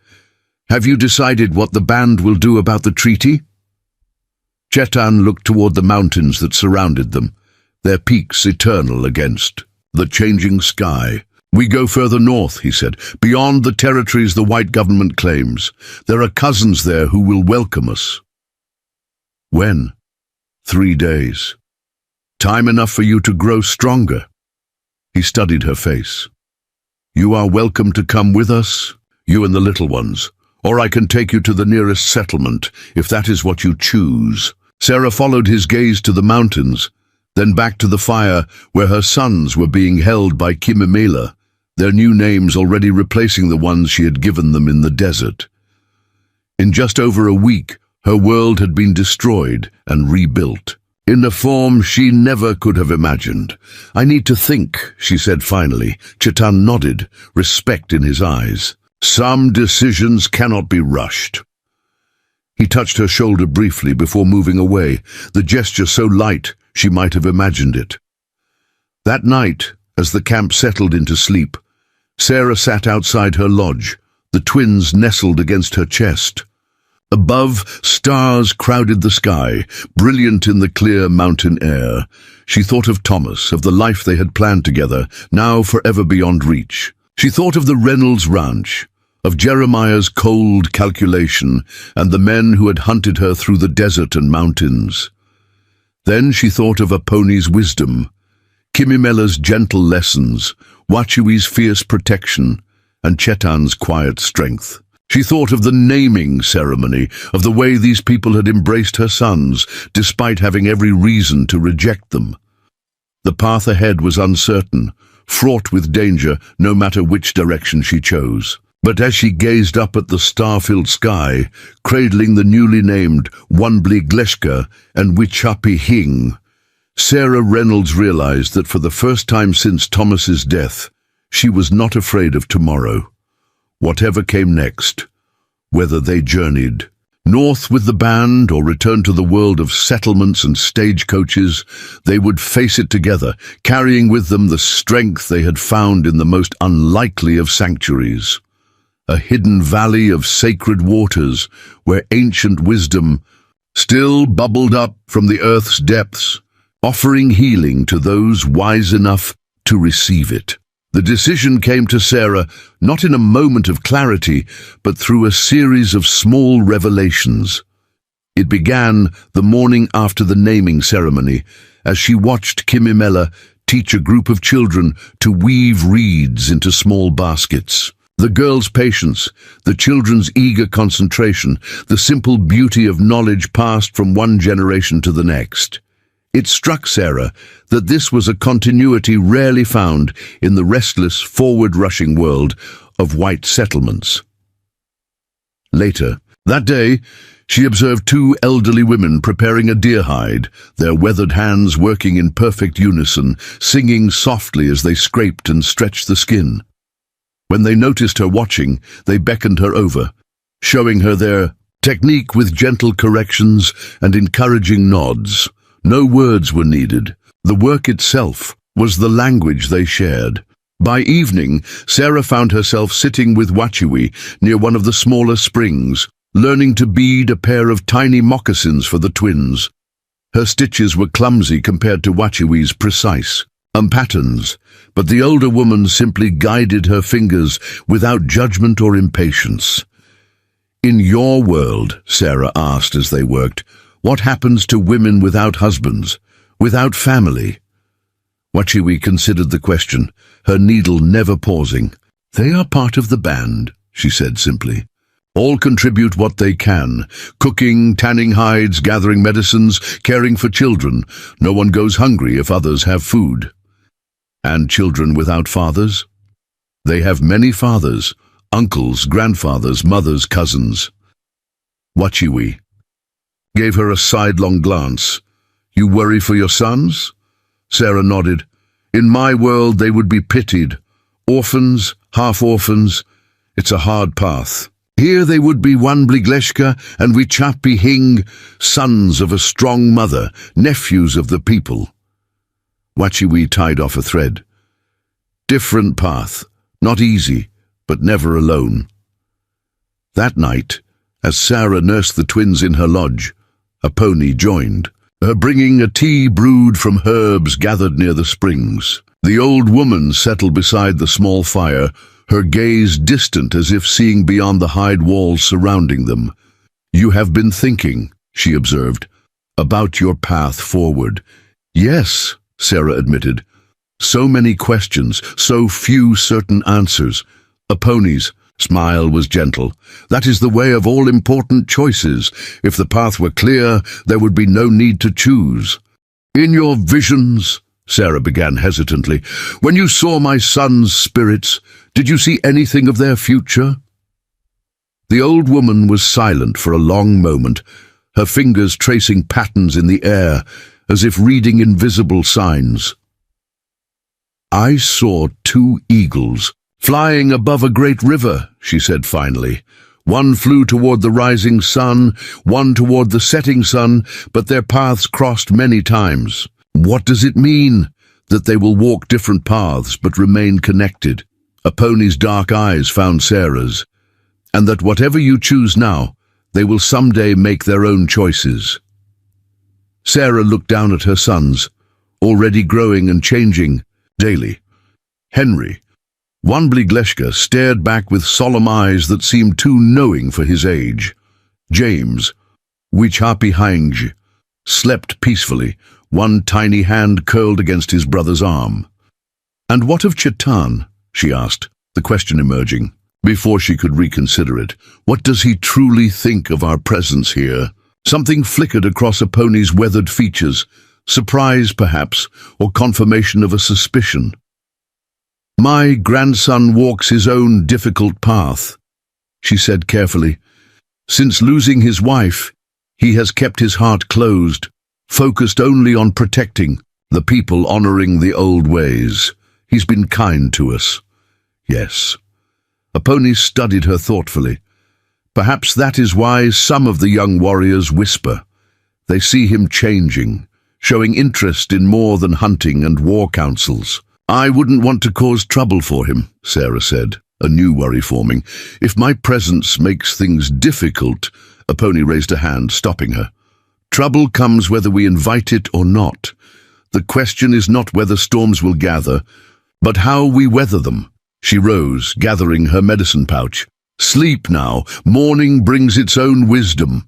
"Have you decided what the band will do about the treaty?" Chetan looked toward the mountains that surrounded them, their peaks eternal against the changing sky. "We go further north," he said, "beyond the territories the white government claims. There are cousins there who will welcome us." "When?" 3 days. "Time enough for you to grow stronger." He studied her face. "You are welcome to come with us, you and the little ones, or I can take you to the nearest settlement, if that is what you choose." Sarah followed his gaze to the mountains, then back to the fire where her sons were being held by Kimimela, their new names already replacing the ones she had given them in the desert. In just over a week, her world had been destroyed and rebuilt, in a form she never could have imagined. "I need to think," she said finally. Chetan nodded, respect in his eyes. "Some decisions cannot be rushed." He touched her shoulder briefly before moving away, the gesture so light she might have imagined it. That night, as the camp settled into sleep, Sarah sat outside her lodge, the twins nestled against her chest. Above, stars crowded the sky, brilliant in the clear mountain air. She thought of Thomas, of the life they had planned together, now forever beyond reach. She thought of the Reynolds Ranch, of Jeremiah's cold calculation, and the men who had hunted her through the desert and mountains. Then she thought of Aponi's wisdom, Kimimela's gentle lessons, Wachiwi's fierce protection, and Chetan's quiet strength. She thought of the naming ceremony, of the way these people had embraced her sons, despite having every reason to reject them. The path ahead was uncertain, fraught with danger no matter which direction she chose. But as she gazed up at the star-filled sky, cradling the newly named Wanbli Gleshka and Wichapi Hing, Sarah Reynolds realized that for the first time since Thomas's death, she was not afraid of tomorrow. Whatever came next, whether they journeyed north with the band or returned to the world of settlements and stagecoaches, they would face it together, carrying with them the strength they had found in the most unlikely of sanctuaries. A hidden valley of sacred waters where ancient wisdom still bubbled up from the earth's depths, offering healing to those wise enough to receive it. The decision came to Sarah not in a moment of clarity, but through a series of small revelations. It began the morning after the naming ceremony, as she watched Kimimela teach a group of children to weave reeds into small baskets. The girls' patience, the children's eager concentration, the simple beauty of knowledge passed from one generation to the next. It struck Sarah that this was a continuity rarely found in the restless, forward-rushing world of white settlements. Later, that day, she observed 2 elderly women preparing a deer hide, their weathered hands working in perfect unison, singing softly as they scraped and stretched the skin. When they noticed her watching, they beckoned her over, showing her their technique with gentle corrections and encouraging nods. No words were needed. The work itself was the language they shared. By evening, Sarah found herself sitting with Wachiwi near one of the smaller springs, learning to bead a pair of tiny moccasins for the twins. Her stitches were clumsy compared to Wachiwi's precise patterns, but the older woman simply guided her fingers without judgment or impatience. "In your world," Sarah asked as they worked, "what happens to women without husbands, without family?" Wachiwi considered the question, her needle never pausing. "They are part of the band," she said simply. "All contribute what they can, cooking, tanning hides, gathering medicines, caring for children. No one goes hungry if others have food." "And children without fathers?" "They have many fathers, uncles, grandfathers, mothers, cousins." Wachiwi: gave her a sidelong glance. "You worry for your sons?" Sarah nodded. "In my world they would be pitied. Orphans, half-orphans. It's a hard path. Here they would be Wanbligleshka and Wichapi Hing, sons of a strong mother, nephews of the people." Wachiwi tied off a thread. "Different path, not easy, but never alone." That night, as Sarah nursed the twins in her lodge, a pony joined, her bringing a tea brewed from herbs gathered near the springs. The old woman settled beside the small fire, her gaze distant as if seeing beyond the hide walls surrounding them. "You have been thinking," she observed, "about your path forward." "Yes," Sarah admitted. "So many questions, so few certain answers." A pony's smile was gentle. "That is the way of all important choices. If the path were clear, there would be no need to choose." "In your visions," Sarah began hesitantly, "when you saw my son's spirits, did you see anything of their future?" The old woman was silent for a long moment, her fingers tracing patterns in the air, as if reading invisible signs. "I saw 2 eagles flying above a great river," she said finally. "One flew toward the rising sun, one toward the setting sun, but their paths crossed many times. What does it mean that they will walk different paths but remain connected?" A pony's dark eyes found Sarah's. "And that whatever you choose now, they will someday make their own choices." Sarah looked down at her sons, already growing and changing daily. Henry, Wanbligleshka, stared back with solemn eyes that seemed too knowing for his age. James, Wichapi Hing, slept peacefully, one tiny hand curled against his brother's arm. "And what of Chetan?" she asked, the question emerging. Before she could reconsider it, "What does he truly think of our presence here?" Something flickered across a pony's weathered features, surprise perhaps, or confirmation of a suspicion. "My grandson walks his own difficult path," she said carefully. "Since losing his wife, he has kept his heart closed, focused only on protecting the people, honoring the old ways. He's been kind to us." "Yes." A pony studied her thoughtfully. "Perhaps that is why some of the young warriors whisper. They see him changing, showing interest in more than hunting and war councils." "I wouldn't want to cause trouble for him," Sarah said, a new worry forming. "If my presence makes things difficult—" A pony raised a hand, stopping her. "Trouble comes whether we invite it or not. The question is not whether storms will gather, but how we weather them." She rose, gathering her medicine pouch. "Sleep now. Morning brings its own wisdom."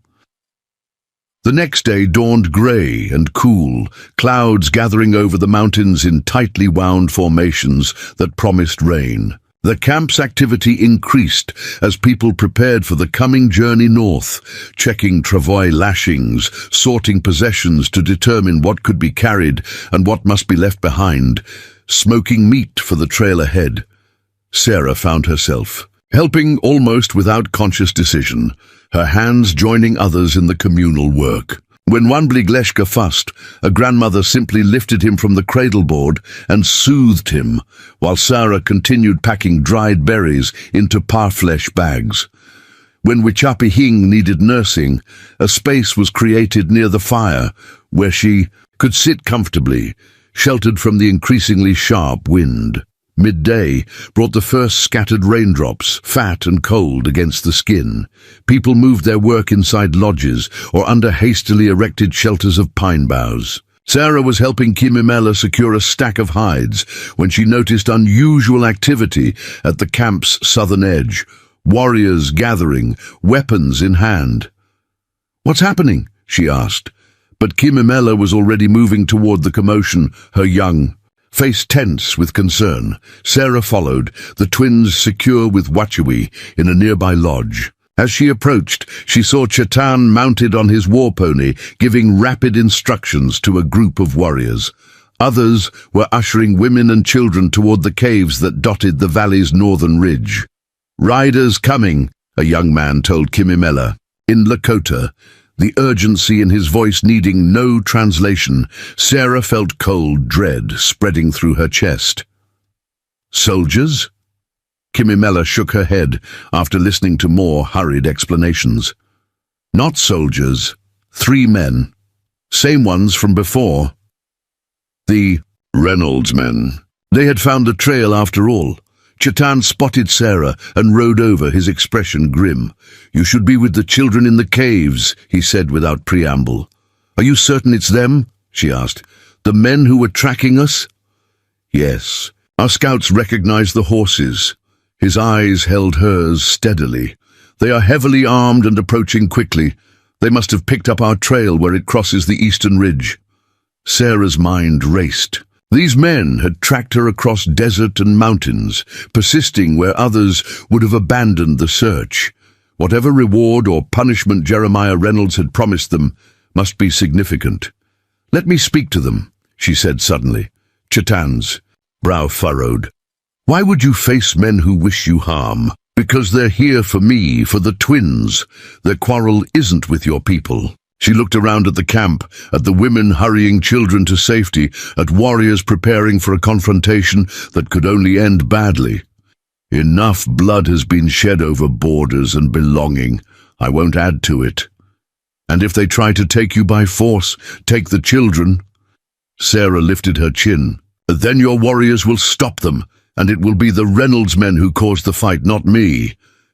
The next day dawned grey and cool, clouds gathering over the mountains in tightly wound formations that promised rain. The camp's activity increased as people prepared for the coming journey north, checking travois lashings, sorting possessions to determine what could be carried and what must be left behind, smoking meat for the trail ahead. Sarah found herself helping almost without conscious decision, her hands joining others in the communal work. When Wanbligleshka fussed, a grandmother simply lifted him from the cradle board and soothed him, while Sarah continued packing dried berries into parfleche bags. When Wichapi Hing needed nursing, a space was created near the fire where she could sit comfortably, sheltered from the increasingly sharp wind. Midday brought the first scattered raindrops, fat and cold against the skin. People moved their work inside lodges or under hastily erected shelters of pine boughs. Sarah was helping Kimimela secure a stack of hides when she noticed unusual activity at the camp's southern edge, warriors gathering, weapons in hand. "What's happening?" she asked, but Kimimela was already moving toward the commotion, her young face tense with concern. Sarah followed, the twins secure with Wachiwi in a nearby lodge. As she approached, she saw Chetan mounted on his war pony, giving rapid instructions to a group of warriors. Others were ushering women and children toward the caves that dotted the valley's northern ridge. "Riders coming," a young man told Kimimela. In Lakota, the urgency in his voice needing no translation. Sarah felt cold dread spreading through her chest. "Soldiers?" Kimimela shook her head after listening to more hurried explanations. "Not soldiers. 3 men. Same ones from before. The Reynolds men. They had found the trail after all." Chetan spotted Sarah and rode over, his expression grim. "You should be with the children in the caves," he said without preamble. "Are you certain it's them?" she asked. "The men who were tracking us?" "Yes. Our scouts recognized the horses." His eyes held hers steadily. "They are heavily armed and approaching quickly. They must have picked up our trail where it crosses the eastern ridge." Sarah's mind raced. These men had tracked her across desert and mountains, persisting where others would have abandoned the search. Whatever reward or punishment Jeremiah Reynolds had promised them must be significant. "Let me speak to them," she said suddenly. Chetan's brow furrowed. "Why would you face men who wish you harm? Because they're here for me, for the twins. Their quarrel isn't with your people." She looked around at the camp, at the women hurrying children to safety, at warriors preparing for a confrontation that could only end badly. "Enough blood has been shed over borders and belonging. I won't add to it. And if they try to take you by force, take the children." Sarah lifted her chin. "Then your warriors will stop them, and it will be the Reynolds men who caused the fight, not me."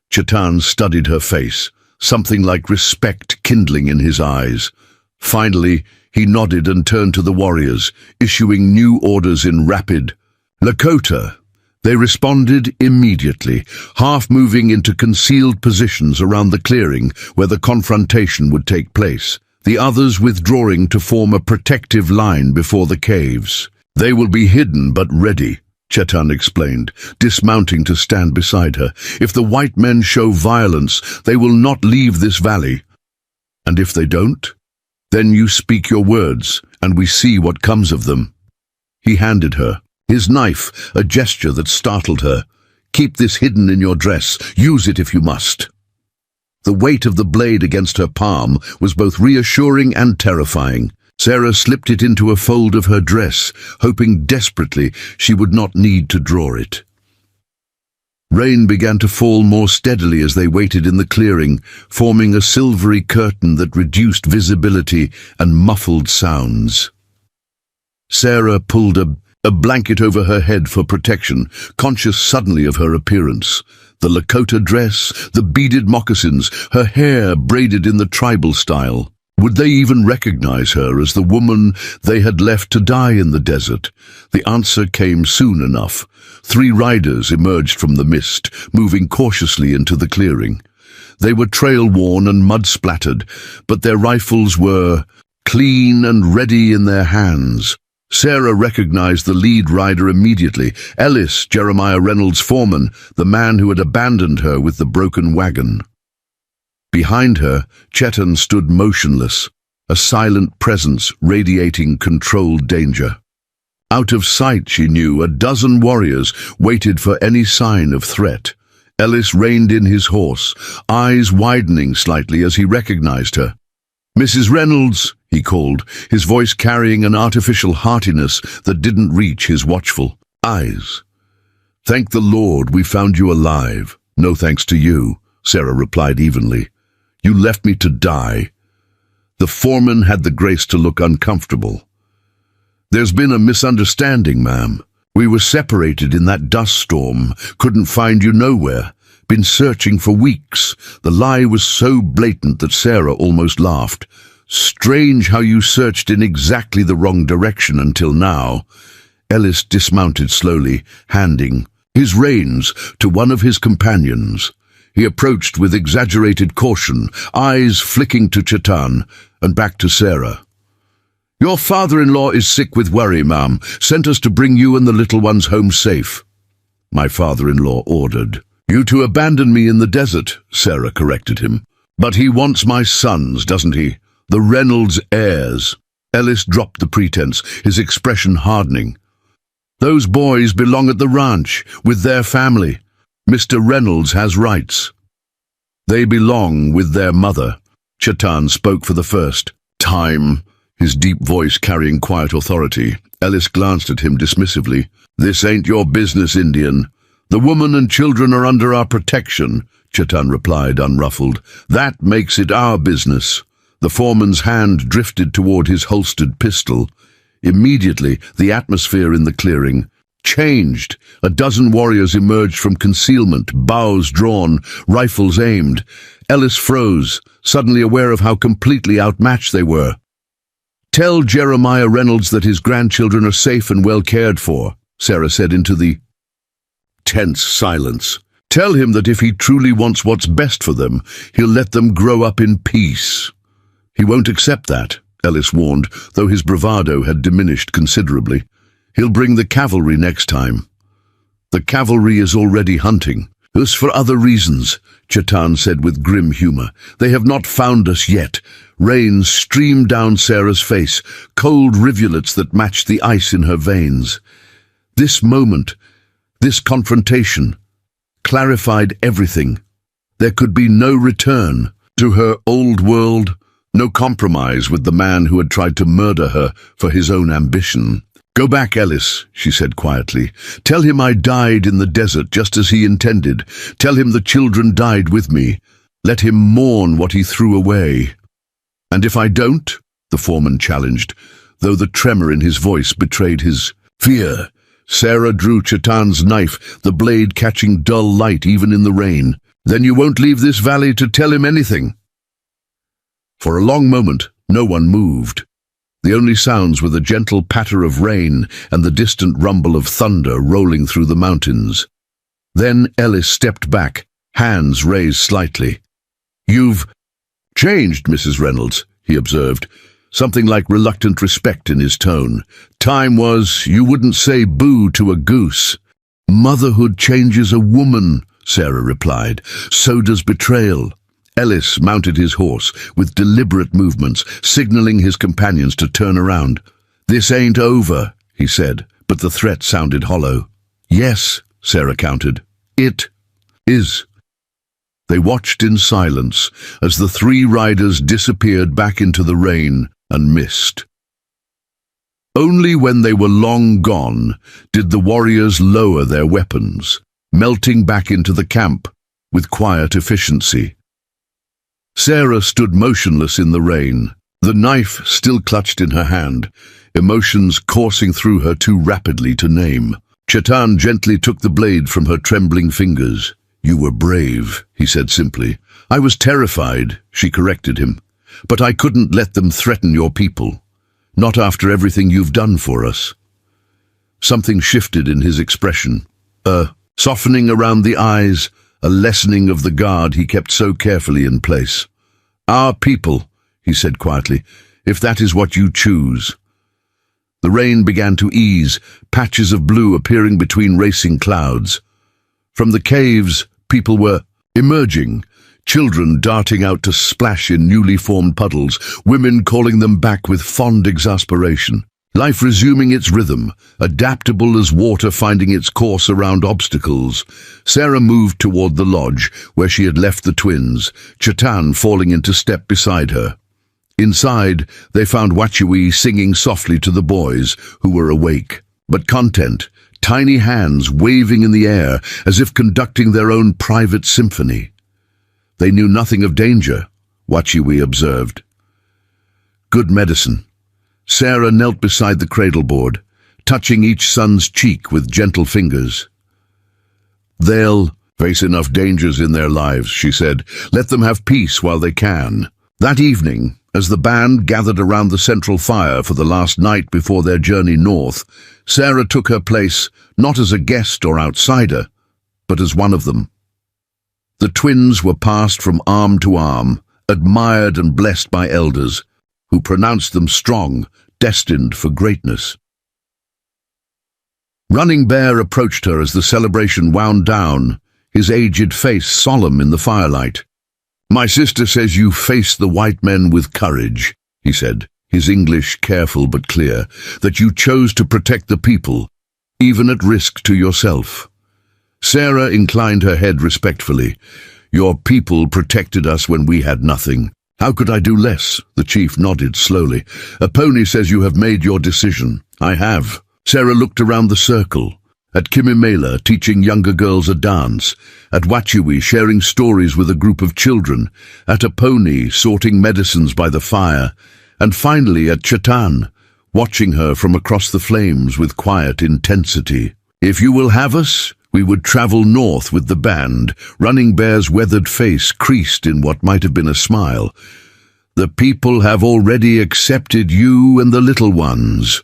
Chetan studied her face, something like respect kindling in his eyes. Finally, he nodded and turned to the warriors, issuing new orders in rapid Lakota. They responded immediately, half moving into concealed positions around the clearing where the confrontation would take place, the others withdrawing to form a protective line before the caves. "They will be hidden but ready," Chetan explained, dismounting to stand beside her. "If the white men show violence, they will not leave this valley. And if they don't, then you speak your words, and we see what comes of them." He handed her his knife, a gesture that startled her. "Keep this hidden in your dress. Use it if you must." The weight of the blade against her palm was both reassuring and terrifying. Sarah slipped it into a fold of her dress, hoping desperately she would not need to draw it. Rain began to fall more steadily as they waited in the clearing, forming a silvery curtain that reduced visibility and muffled sounds. Sarah pulled a blanket over her head for protection, conscious suddenly of her appearance. The Lakota dress, the beaded moccasins, her hair braided in the tribal style. Would they even recognize her as the woman they had left to die in the desert? The answer came soon enough. 3 riders emerged from the mist, moving cautiously into the clearing. They were trail-worn and mud-splattered, but their rifles were clean and ready in their hands. Sarah recognized the lead rider immediately, Ellis, Jeremiah Reynolds' foreman, the man who had abandoned her with the broken wagon. Behind her, Chetan stood motionless, a silent presence radiating controlled danger. Out of sight, she knew, a dozen warriors waited for any sign of threat. Ellis reined in his horse, eyes widening slightly as he recognized her. "Mrs. Reynolds," he called, his voice carrying an artificial heartiness that didn't reach his watchful eyes. "Thank the Lord we found you alive." "No thanks to you," Sarah replied evenly. "You left me to die." The foreman had the grace to look uncomfortable. "There's been a misunderstanding, ma'am. We were separated in that dust storm, couldn't find you nowhere. Been searching for weeks." The lie was so blatant that Sarah almost laughed. "Strange how you searched in exactly the wrong direction until now." Ellis dismounted slowly, handing his reins to one of his companions. He approached with exaggerated caution, eyes flicking to Chetan and back to Sarah. "Your father-in-law is sick with worry, ma'am. Sent us to bring you and the little ones home safe." "My father-in-law ordered you to abandon me in the desert," Sarah corrected him. "But he wants my sons, doesn't he? The Reynolds heirs." Ellis dropped the pretense, his expression hardening. "Those boys belong at the ranch, with their family. Mr. Reynolds has rights." "They belong with their mother." Chetan spoke for the first time, his deep voice carrying quiet authority. Ellis glanced at him dismissively. "This ain't your business, Indian. The woman and children are under our protection," Chetan replied, unruffled. "That makes it our business." The foreman's hand drifted toward his holstered pistol. Immediately, the atmosphere in the clearing changed. A dozen warriors emerged from concealment, bows drawn, rifles aimed. Ellis froze, suddenly aware of how completely outmatched they were. "Tell Jeremiah Reynolds that his grandchildren are safe and well cared for," Sarah said into the tense silence. "Tell him that if he truly wants what's best for them, he'll let them grow up in peace." "He won't accept that," Ellis warned, though his bravado had diminished considerably. "He'll bring the cavalry next time." "The cavalry is already hunting." "It's for other reasons," Chetan said with grim humor. "They have not found us yet." Rain streamed down Sarah's face, cold rivulets that matched the ice in her veins. This moment, this confrontation, clarified everything. There could be no return to her old world, no compromise with the man who had tried to murder her for his own ambition. "Go back, Ellis," she said quietly. "Tell him I died in the desert just as he intended. Tell him the children died with me. Let him mourn what he threw away." "And if I don't?" the foreman challenged, though the tremor in his voice betrayed his fear. Sarah drew Chetan's knife, the blade catching dull light even in the rain. "Then you won't leave this valley to tell him anything?" For a long moment, no one moved. The only sounds were the gentle patter of rain and the distant rumble of thunder rolling through the mountains. Then Ellis stepped back, hands raised slightly. "You've changed, Mrs. Reynolds," he observed, something like reluctant respect in his tone. "Time was you wouldn't say boo to a goose." "Motherhood changes a woman," Sarah replied. "So does betrayal." Ellis mounted his horse with deliberate movements, signaling his companions to turn around. "This ain't over," he said, but the threat sounded hollow. "Yes," Sarah countered. "It is." They watched in silence as the three riders disappeared back into the rain and mist. Only when they were long gone did the warriors lower their weapons, melting back into the camp with quiet efficiency. Sarah stood motionless in the rain, the knife still clutched in her hand, emotions coursing through her too rapidly to name. Chetan gently took the blade from her trembling fingers. "You were brave," he said simply. "I was terrified," she corrected him. "But I couldn't let them threaten your people. Not after everything you've done for us." Something shifted in his expression. A softening around the eyes, a lessening of the guard he kept so carefully in place. "Our people," he said quietly, "if that is what you choose." The rain began to ease, patches of blue appearing between racing clouds. From the caves, people were emerging, children darting out to splash in newly formed puddles, women calling them back with fond exasperation. Life resuming its rhythm, adaptable as water finding its course around obstacles. Sarah moved toward the lodge where she had left the twins, Chetan falling into step beside her. Inside, they found Wachiwi singing softly to the boys, who were awake, but content, tiny hands waving in the air as if conducting their own private symphony. They knew nothing of danger, Wachiwi observed. Good medicine. Sarah knelt beside the cradle board, touching each son's cheek with gentle fingers. "They'll face enough dangers in their lives," she said. "Let them have peace while they can." That evening, as the band gathered around the central fire for the last night before their journey north, Sarah took her place not as a guest or outsider, but as one of them. The twins were passed from arm to arm, admired and blessed by elders, who pronounced them strong, destined for greatness. Running Bear approached her as the celebration wound down, his aged face solemn in the firelight. "My sister says you faced the white men with courage," he said, his English careful but clear, "that you chose to protect the people, even at risk to yourself." Sarah inclined her head respectfully. "Your people protected us when we had nothing. How could I do less? The chief nodded slowly. A pony says you have made your decision. I have. Sarah looked around the circle. At Kimimela, teaching younger girls a dance. At Wachui, sharing stories with a group of children. At a pony, sorting medicines by the fire. And finally at Chatan, watching her from across the flames with quiet intensity. If you will have us, we would travel north with the band, Running Bear's weathered face creased in what might have been a smile. The people have already accepted you and the little ones.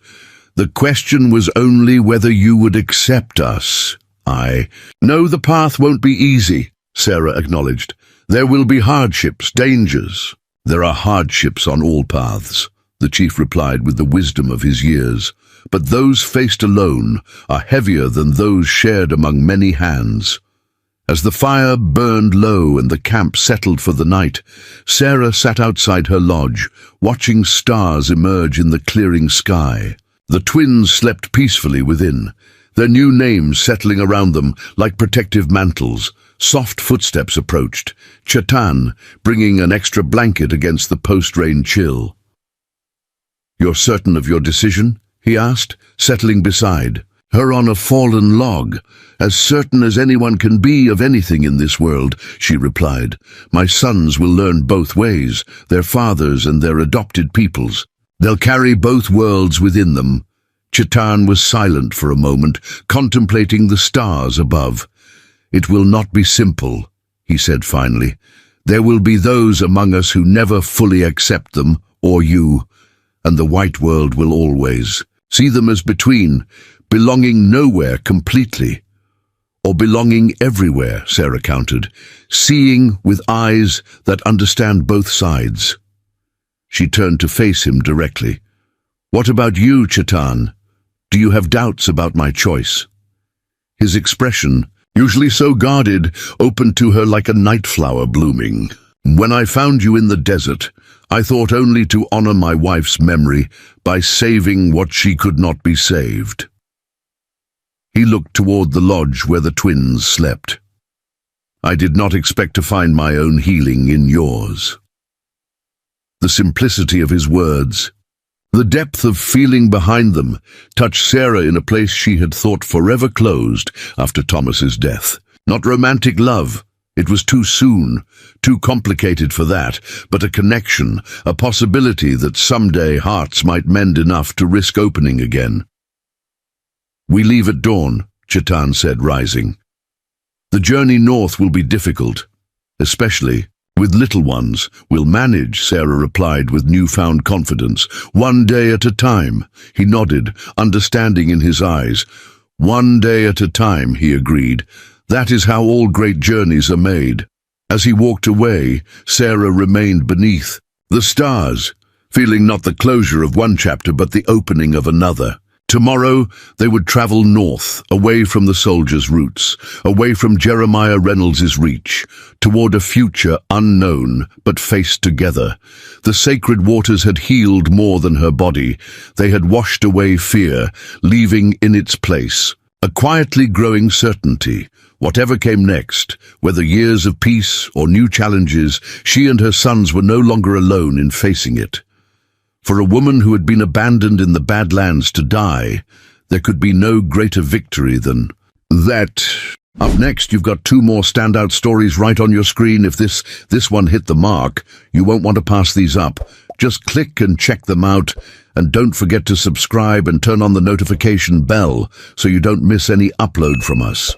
The question was only whether you would accept us. I know the path won't be easy, Sarah acknowledged. There will be hardships, dangers. There are hardships on all paths, the chief replied with the wisdom of his years. But those faced alone are heavier than those shared among many hands. As the fire burned low and the camp settled for the night, Sarah sat outside her lodge, watching stars emerge in the clearing sky. The twins slept peacefully within, their new names settling around them like protective mantles. Soft footsteps approached, Chatan bringing an extra blanket against the post-rain chill. "You're certain of your decision?" he asked, settling beside her on a fallen log. "As certain as anyone can be of anything in this world," she replied. "My sons will learn both ways, their fathers and their adopted peoples. They'll carry both worlds within them." Chatan was silent for a moment, contemplating the stars above. "It will not be simple," he said finally. "There will be those among us who never fully accept them, or you, and the white world will always see them as between, belonging nowhere completely. Or belonging everywhere," Sarah countered, "seeing with eyes that understand both sides." She turned to face him directly. "What about you, Chatan? Do you have doubts about my choice?" His expression, usually so guarded, opened to her like a night flower blooming. "When I found you in the desert, I thought only to honor my wife's memory by saving what she could not be saved." He looked toward the lodge where the twins slept. "I did not expect to find my own healing in yours." The simplicity of his words, the depth of feeling behind them, touched Sarah in a place she had thought forever closed after Thomas's death. Not romantic love. It was too soon, too complicated for that, but a connection, a possibility that someday hearts might mend enough to risk opening again. "We leave at dawn," Chatan said, rising. "The journey north will be difficult, especially with little ones." "We'll manage," Sarah replied with newfound confidence. "One day at a time." He nodded, understanding in his eyes. "One day at a time," he agreed. "That is how all great journeys are made." As he walked away, Sarah remained beneath the stars, feeling not the closure of one chapter but the opening of another. Tomorrow they would travel north, away from the soldiers' roots, away from Jeremiah Reynolds's reach, toward a future unknown but faced together. The sacred waters had healed more than her body. They had washed away fear, leaving in its place a quietly growing certainty. Whatever came next, whether years of peace or new challenges, she and her sons were no longer alone in facing it. For a woman who had been abandoned in the Badlands to die, there could be no greater victory than that. Up next, you've got two more standout stories right on your screen. If this one hit the mark, you won't want to pass these up. Just click and check them out, and don't forget to subscribe and turn on the notification bell so you don't miss any upload from us.